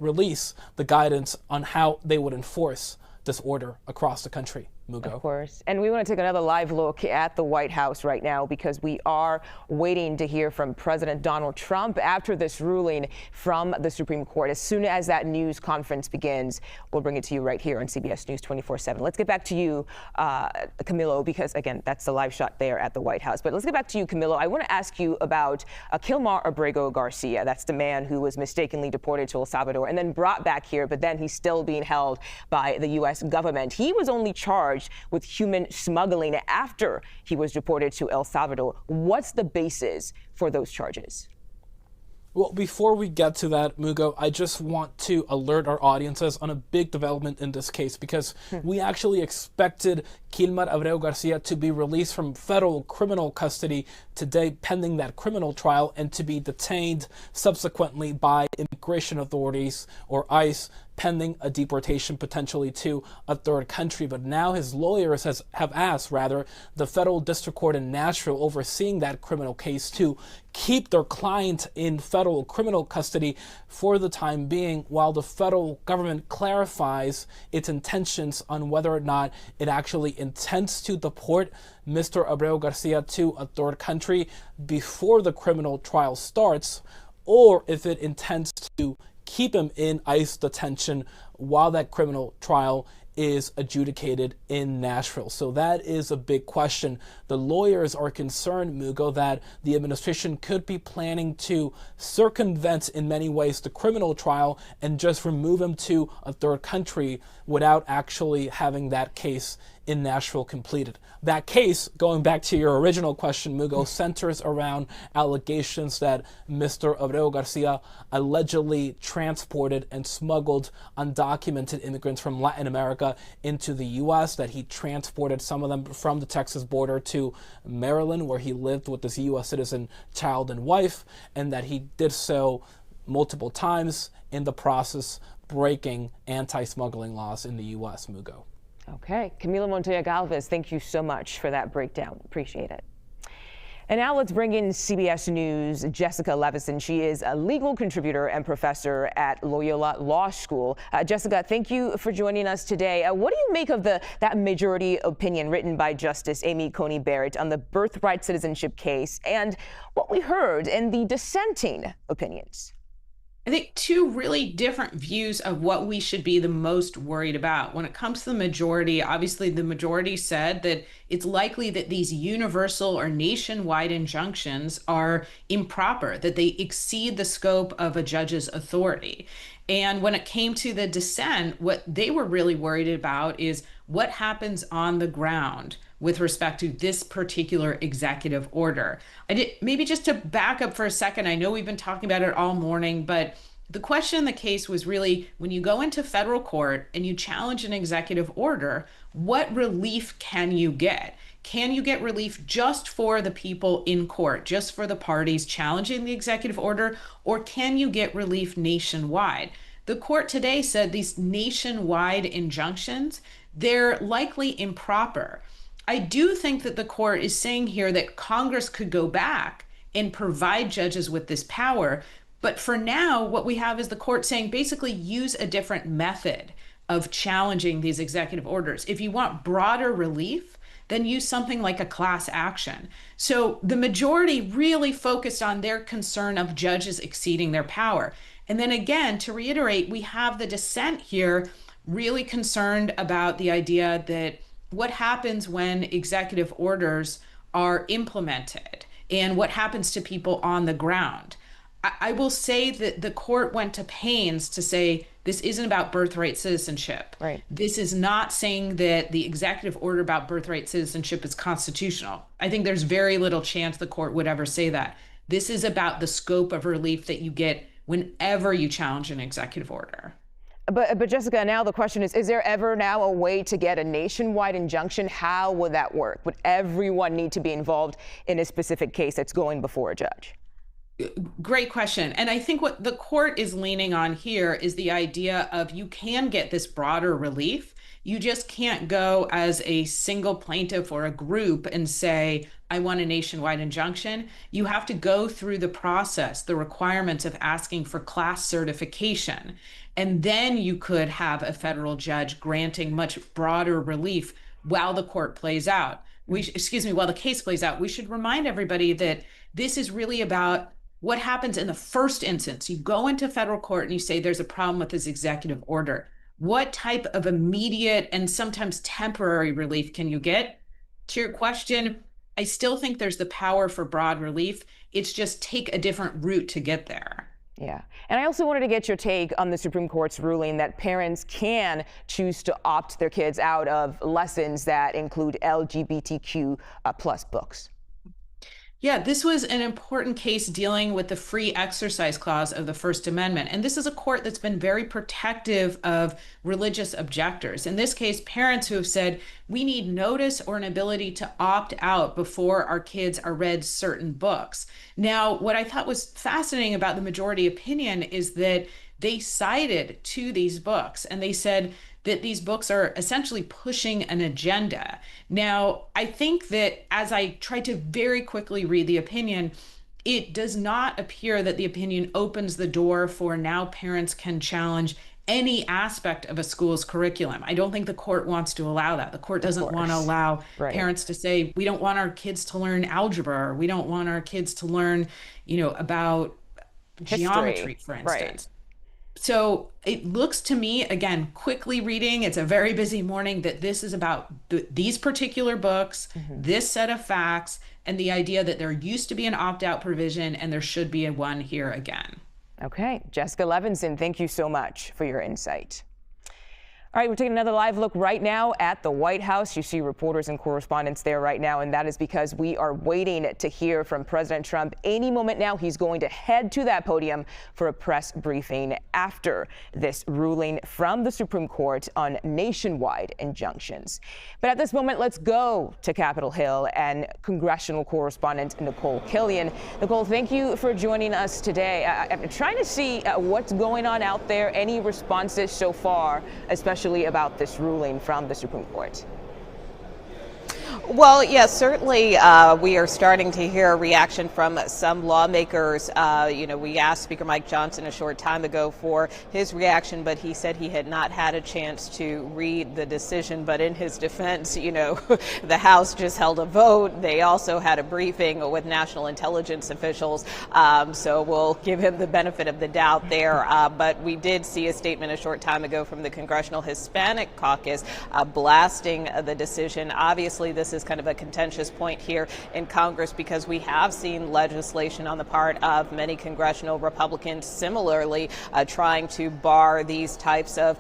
release the guidance on how they would enforce this order across the country. Mugo. Of course. And we want to take another live look at the White House right now, because we are waiting to hear from President Donald Trump after this ruling from the Supreme Court. As soon as that news conference begins, we'll bring it to you right here on CBS News 24/7. Let's get back to you, Camilo, because again, that's the live shot there at the White House. But let's get back to you, Camilo. I want to ask you about Kilmar Abrego Garcia. That's the man who was mistakenly deported to El Salvador and then brought back here, but then he's still being held by the U.S. government. He was only charged with human smuggling after he was deported to El Salvador. What's the basis for those charges? Well, before we get to that, Mugo, I just want to alert our audiences on a big development in this case, because we actually expected Kilmar Abrego Garcia to be released from federal criminal custody today pending that criminal trial and to be detained subsequently by immigration authorities or ICE pending a deportation potentially to a third country. But now his lawyers have asked the federal district court in Nashville overseeing that criminal case to keep their client in federal criminal custody for the time being, while the federal government clarifies its intentions on whether or not it actually intends to deport Mr. Abrego Garcia to a third country before the criminal trial starts, or if it intends to keep him in ICE detention while that criminal trial is adjudicated in Nashville. So that is a big question. The lawyers are concerned, Mugo, that the administration could be planning to circumvent in many ways the criminal trial and just remove him to a third country without actually having that case in Nashville completed. That case, going back to your original question, Mugo, centers around allegations that Mr. Abrego Garcia allegedly transported and smuggled undocumented immigrants from Latin America into the U.S., that he transported some of them from the Texas border to Maryland, where he lived with his U.S. citizen child and wife, and that he did so multiple times, in the process breaking anti-smuggling laws in the U.S., Mugo. Okay. Camilo Montoya Galvez, thank you so much for that breakdown. Appreciate it. And now let's bring in CBS News' Jessica Levison. She is a legal contributor and professor at Loyola Law School. Jessica, thank you for joining us today. What do you make of that majority opinion written by Justice Amy Coney Barrett on the birthright citizenship case and what we heard in the dissenting opinions? I think two really different views of what we should be the most worried about. When it comes to the majority, obviously the majority said that it's likely that these universal or nationwide injunctions are improper, that they exceed the scope of a judge's authority. And when it came to the dissent, what they were really worried about is what happens on the ground with respect to this particular executive order. Maybe just to back up for a second, I know we've been talking about it all morning, but the question in the case was really, when you go into federal court and you challenge an executive order, what relief can you get? Can you get relief just for the people in court, just for the parties challenging the executive order, or can you get relief nationwide? The court today said these nationwide injunctions, they're likely improper. I do think that the court is saying here that Congress could go back and provide judges with this power. But for now, what we have is the court saying basically use a different method of challenging these executive orders. If you want broader relief, then use something like a class action. So the majority really focused on their concern of judges exceeding their power. And then again, to reiterate, we have the dissent here really concerned about the idea that what happens when executive orders are implemented and what happens to people on the ground. I will say that the court went to pains to say this isn't about birthright citizenship. Right. This is not saying that the executive order about birthright citizenship is constitutional. I think there's very little chance the court would ever say that. This is about the scope of relief that you get whenever you challenge an executive order. But Jessica, now the question is there ever now a way to get a nationwide injunction? How would that work? Would everyone need to be involved in a specific case that's going before a judge? Great question. And I think what the court is leaning on here is the idea of you can get this broader relief. You just can't go as a single plaintiff or a group and say, I want a nationwide injunction. You have to go through the process, the requirements of asking for class certification. And then you could have a federal judge granting much broader relief while the court plays out. While the case plays out. We should remind everybody that this is really about what happens in the first instance. You go into federal court and you say there's a problem with this executive order. What type of immediate and sometimes temporary relief can you get? To your question, I still think there's the power for broad relief. It's just take a different route to get there. Yeah. And I also wanted to get your take on the Supreme Court's ruling that parents can choose to opt their kids out of lessons that include LGBTQ plus books. Yeah, this was an important case dealing with the free exercise clause of the First Amendment. And this is a court that's been very protective of religious objectors. In this case, parents who have said, we need notice or an ability to opt out before our kids are read certain books. Now, what I thought was fascinating about the majority opinion is that they cited to these books and they said that these books are essentially pushing an agenda. Now, I think that as I tried to very quickly read the opinion, it does not appear that the opinion opens the door for now parents can challenge any aspect of a school's curriculum. I don't think the court wants to allow that. The court doesn't want to allow parents to say, we don't want our kids to learn algebra, or we don't want our kids to learn, about history, geometry, for instance. Right. So it looks to me, again, quickly reading, it's a very busy morning, that this is about these particular books, this set of facts, and the idea that there used to be an opt-out provision and there should be one here again. Okay. Jessica Levinson, thank you so much for your insight. All right, we're taking another live look right now at the White House. You see reporters and correspondents there right now, and that is because we are waiting to hear from President Trump. Any moment now, he's going to head to that podium for a press briefing after this ruling from the Supreme Court on nationwide injunctions. But at this moment, let's go to Capitol Hill and congressional correspondent Nicole Killian. Nicole, thank you for joining us today. I'm trying to see what's going on out there, any responses so far, especially about this ruling from the Supreme Court. Well, yes, certainly we are starting to hear a reaction from some lawmakers. We asked Speaker Mike Johnson a short time ago for his reaction, but he said he had not had a chance to read the decision. But in his defense, the House just held a vote. They also had a briefing with national intelligence officials. So we'll give him the benefit of the doubt there. But we did see a statement a short time ago from the Congressional Hispanic Caucus blasting the decision. Obviously, this is kind of a contentious point here in Congress because we have seen legislation on the part of many congressional Republicans similarly trying to bar these types of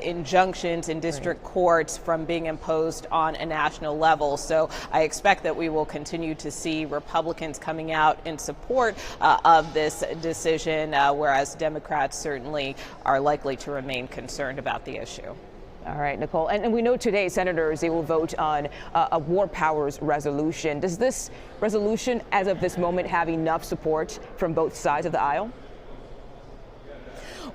injunctions in district courts from being imposed on a national level. So I expect that we will continue to see Republicans coming out in support of this decision, whereas Democrats certainly are likely to remain concerned about the issue. All right, Nicole. And we know today, senators, they will vote on a war powers resolution. Does this resolution, as of this moment, have enough support from both sides of the aisle?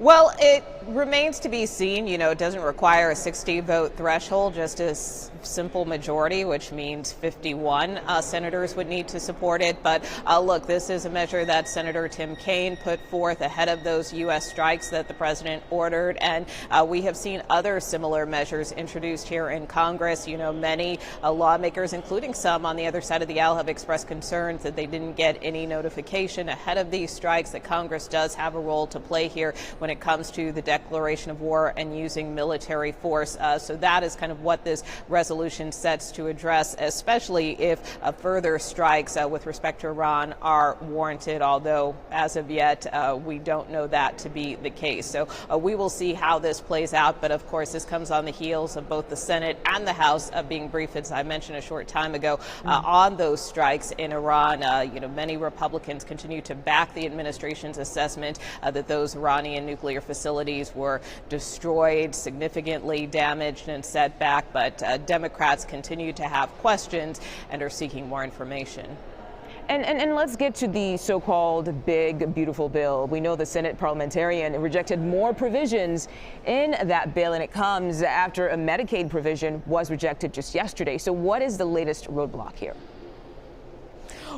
Well, it remains to be seen. You know, it doesn't require a 60-vote threshold, just a simple majority, which means 51 senators would need to support it. But look, this is a measure that Senator Tim Kaine put forth ahead of those U.S. strikes that the president ordered. And we have seen other similar measures introduced here in Congress. You know, many lawmakers, including some on the other side of the aisle, have expressed concerns that they didn't get any notification ahead of these strikes, that Congress does have a role to play here when it comes to the declaration of war and using military force. So that is kind of what this resolution sets to address, especially if further strikes with respect to Iran are warranted, although as of yet we don't know that to be the case. So we will see how this plays out. But of course, this comes on the heels of both the Senate and the House being briefed, as I mentioned a short time ago, on those strikes in Iran. You know, many Republicans continue to back the administration's assessment that those Iranian nuclear facilities were destroyed, significantly damaged and set back. But Democrats continue to have questions and are seeking more information. And let's get to the so-called big, beautiful bill. We know the Senate parliamentarian rejected more provisions in that bill, and it comes after a Medicaid provision was rejected just yesterday. So what is the latest roadblock here?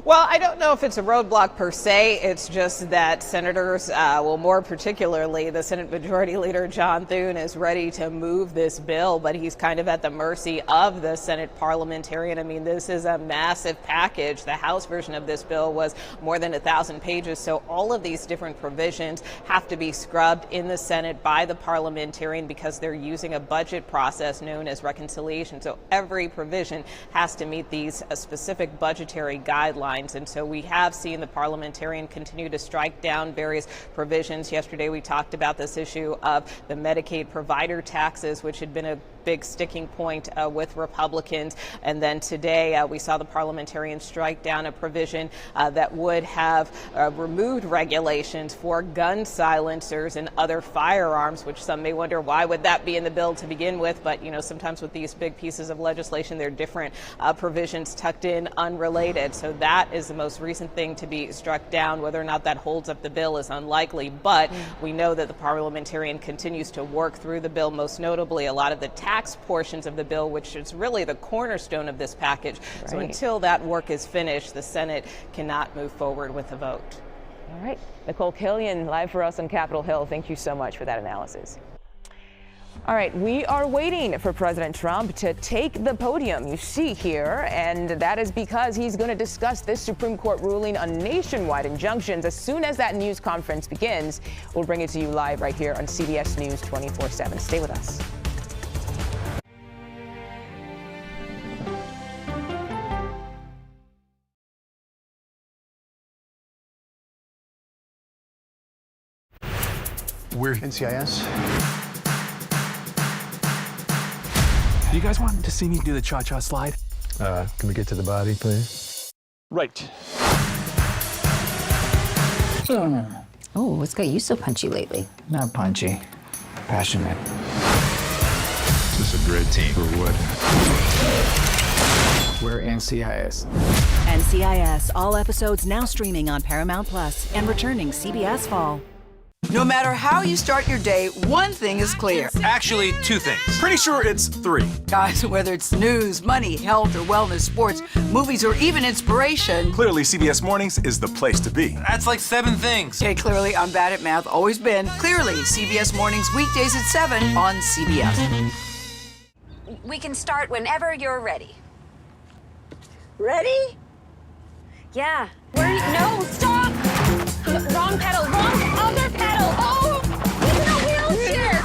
Well, I don't know if it's a roadblock per se. It's just that senators, well, more particularly the Senate Majority Leader John Thune, is ready to move this bill, but he's kind of at the mercy of the Senate parliamentarian. I mean, this is a massive package. The House version of this bill was more than 1,000 pages, so all of these different provisions have to be scrubbed in the Senate by the parliamentarian because they're using a budget process known as reconciliation. So every provision has to meet these specific budgetary guidelines. And so we have seen the parliamentarian continue to strike down various provisions. Yesterday, we talked about this issue of the Medicaid provider taxes, which had been a big sticking point with Republicans. And then today we saw the parliamentarian strike down a provision that would have removed regulations for gun silencers and other firearms, which some may wonder why would that be in the bill to begin with. But, you know, sometimes with these big pieces of legislation, there are different provisions tucked in unrelated. So that is the most recent thing to be struck down. Whether or not that holds up the bill is unlikely. But we know that the parliamentarian continues to work through the bill, most notably a lot of the tax portions of the bill, which is really the cornerstone of this package. Right. So until that work is finished, the Senate cannot move forward with a vote. All right. Nicole Killian, live for us on Capitol Hill. Thank you so much for that analysis. All right, we are waiting for President Trump to take the podium you see here, and that is because he's going to discuss this Supreme Court ruling on nationwide injunctions. As soon as that news conference begins, we'll bring it to you live right here on CBS News 24/7. Stay with us. We're NCIS. You guys want to see me do the cha-cha slide? Can we get to the body, please? Right. Oh, what's got you so punchy lately? Not punchy, passionate. This is a great team for what? We're NCIS. NCIS, all episodes now streaming on Paramount Plus and returning CBS Fall. No matter how you start your day, one thing is clear. Actually, two things. Pretty sure it's three. Guys, whether it's news, money, health, or wellness, sports, movies, or even inspiration. Clearly, CBS Mornings is the place to be. That's like 7 things. Okay, clearly, I'm bad at math, always been. Clearly, CBS Mornings, weekdays at 7 on CBS. We can start whenever you're ready. Ready? Yeah. No, stop! Wrong pedal, wrong other pedal! Oh, he's in a wheelchair!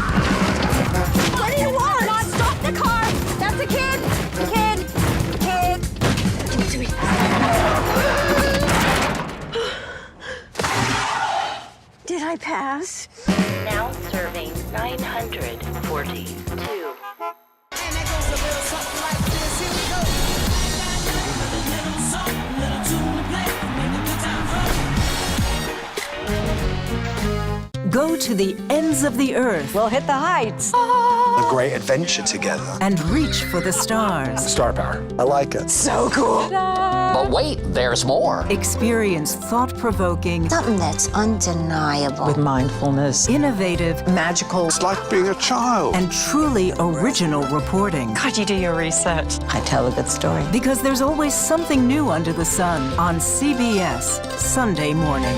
What do you want? Not stop the car! That's a kid! Kid! To me. Did I pass? Now serving 942. Go to the ends of the earth. We'll hit the heights. A great adventure together. And reach for the stars. Star power. I like it. So cool. But wait, there's more. Experience thought-provoking. Something that's undeniable. With mindfulness. Innovative. Magical. It's like being a child. And truly original reporting. How'd you do your research? I tell a good story. Because there's always something new under the sun on CBS Sunday morning.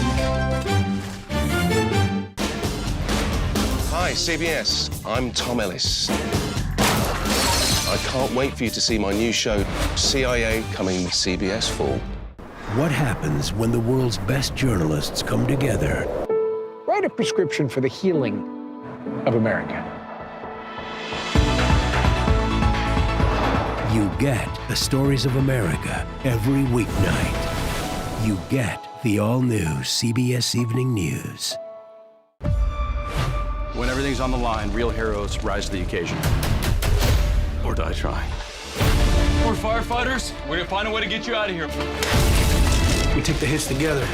Hi, CBS. I'm Tom Ellis. I can't wait for you to see my new show, CIA, coming CBS Fall. What happens when the world's best journalists come together? Write a prescription for the healing of America. You get the stories of America every weeknight. You get the all-new CBS Evening News. When everything's on the line, real heroes rise to the occasion. Or die trying. We're firefighters. We're gonna find a way to get you out of here. We take the hits together.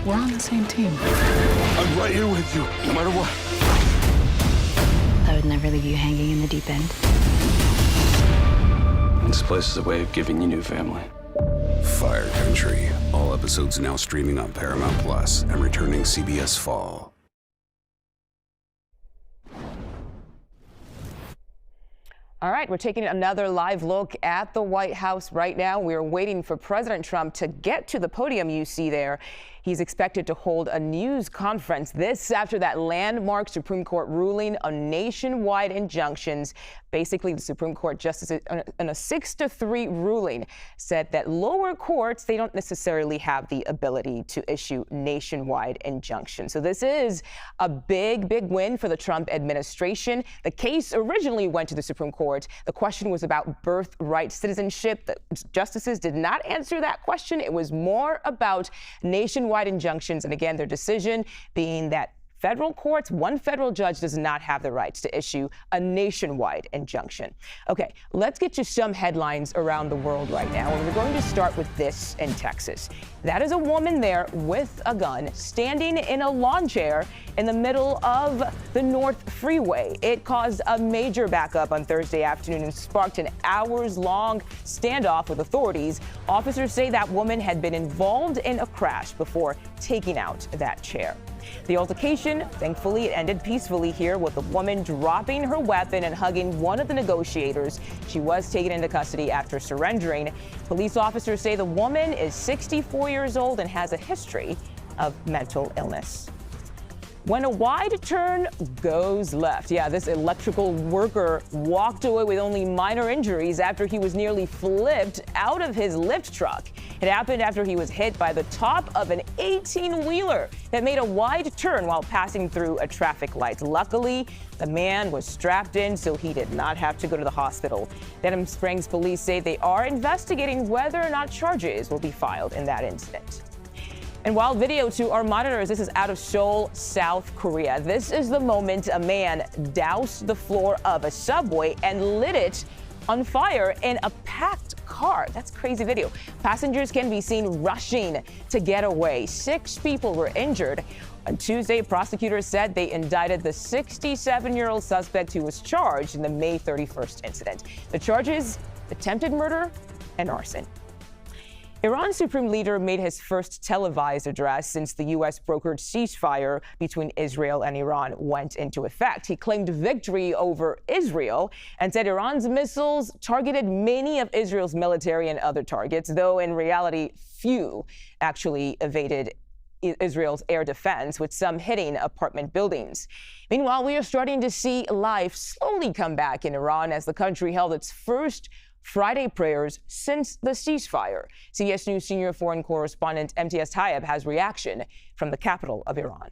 We're on the same team. I'm right here with you, no matter what. I would never leave you hanging in the deep end. This place is a way of giving you new family. Fire Country. All episodes now streaming on Paramount Plus and returning CBS Fall. All right, we're taking another live look at the White House right now. We're waiting for President Trump to get to the podium you see there. He's expected to hold a news conference. This after that landmark Supreme Court ruling on nationwide injunctions. Basically, the Supreme Court justices in a 6-3 ruling said that lower courts, they don't necessarily have the ability to issue nationwide injunctions. So this is a big win for the Trump administration. The case originally went to the Supreme Court. The question was about birthright citizenship. The justices did not answer that question. It was more about nationwide injunctions, and again, their decision being that federal courts, one federal judge does not have the rights to issue a nationwide injunction. Okay, let's get you some headlines around the world right now, and we're going to start with this in Texas. That is a woman there with a gun standing in a lawn chair in the middle of the North Freeway. It caused a major backup on Thursday afternoon and sparked an hours-long standoff with authorities. Officers say that woman had been involved in a crash before taking out that chair. The altercation, thankfully, it ended peacefully here with the woman dropping her weapon and hugging one of the negotiators. She was taken into custody after surrendering. Police officers say the woman is 64 years old and has a history of mental illness. When a wide turn goes left. Yeah, this electrical worker walked away with only minor injuries after he was nearly flipped out of his lift truck. It happened after he was hit by the top of an 18-wheeler that made a wide turn while passing through a traffic light. Luckily, the man was strapped in, so he did not have to go to the hospital. Denham Springs police say they are investigating whether or not charges will be filed in that incident. And wild video to our monitors. This is out of Seoul, South Korea. This is the moment a man doused the floor of a subway and lit it on fire in a packed car. That's crazy video. Passengers can be seen rushing to get away. 6 people were injured. On Tuesday, prosecutors said they indicted the 67-year-old suspect who was charged in the May 31st incident. The charges: attempted murder and arson. Iran's supreme leader made his first televised address since the U.S. brokered ceasefire between Israel and Iran went into effect. He claimed victory over Israel and said Iran's missiles targeted many of Israel's military and other targets, though in reality, few actually evaded Israel's air defense, with some hitting apartment buildings. Meanwhile, we are starting to see life slowly come back in Iran as the country held its first Friday prayers since the ceasefire. CBS News senior foreign correspondent MTS Tayyab has reaction from the capital of Iran.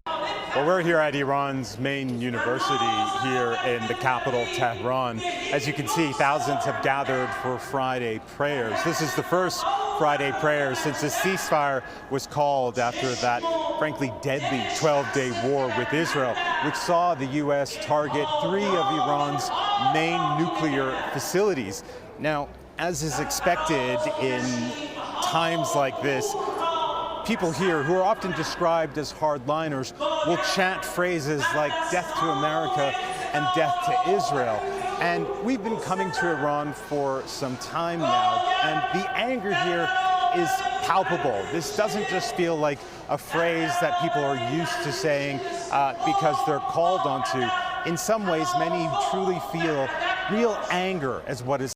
Well, we're here at Iran's main university here in the capital, Tehran. As you can see, thousands have gathered for Friday prayers. This is the first Friday prayer since the ceasefire was called after that, frankly, deadly 12-day war with Israel, which saw the U.S. target 3 of Iran's main nuclear facilities. Now, as is expected in times like this, people here, who are often described as hardliners, will chant phrases like "death to America" and "death to Israel." And we've been coming to Iran for some time now, and the anger here is palpable. This doesn't just feel like a phrase that people are used to saying because they're called on to. In some ways, many truly feel real anger as what is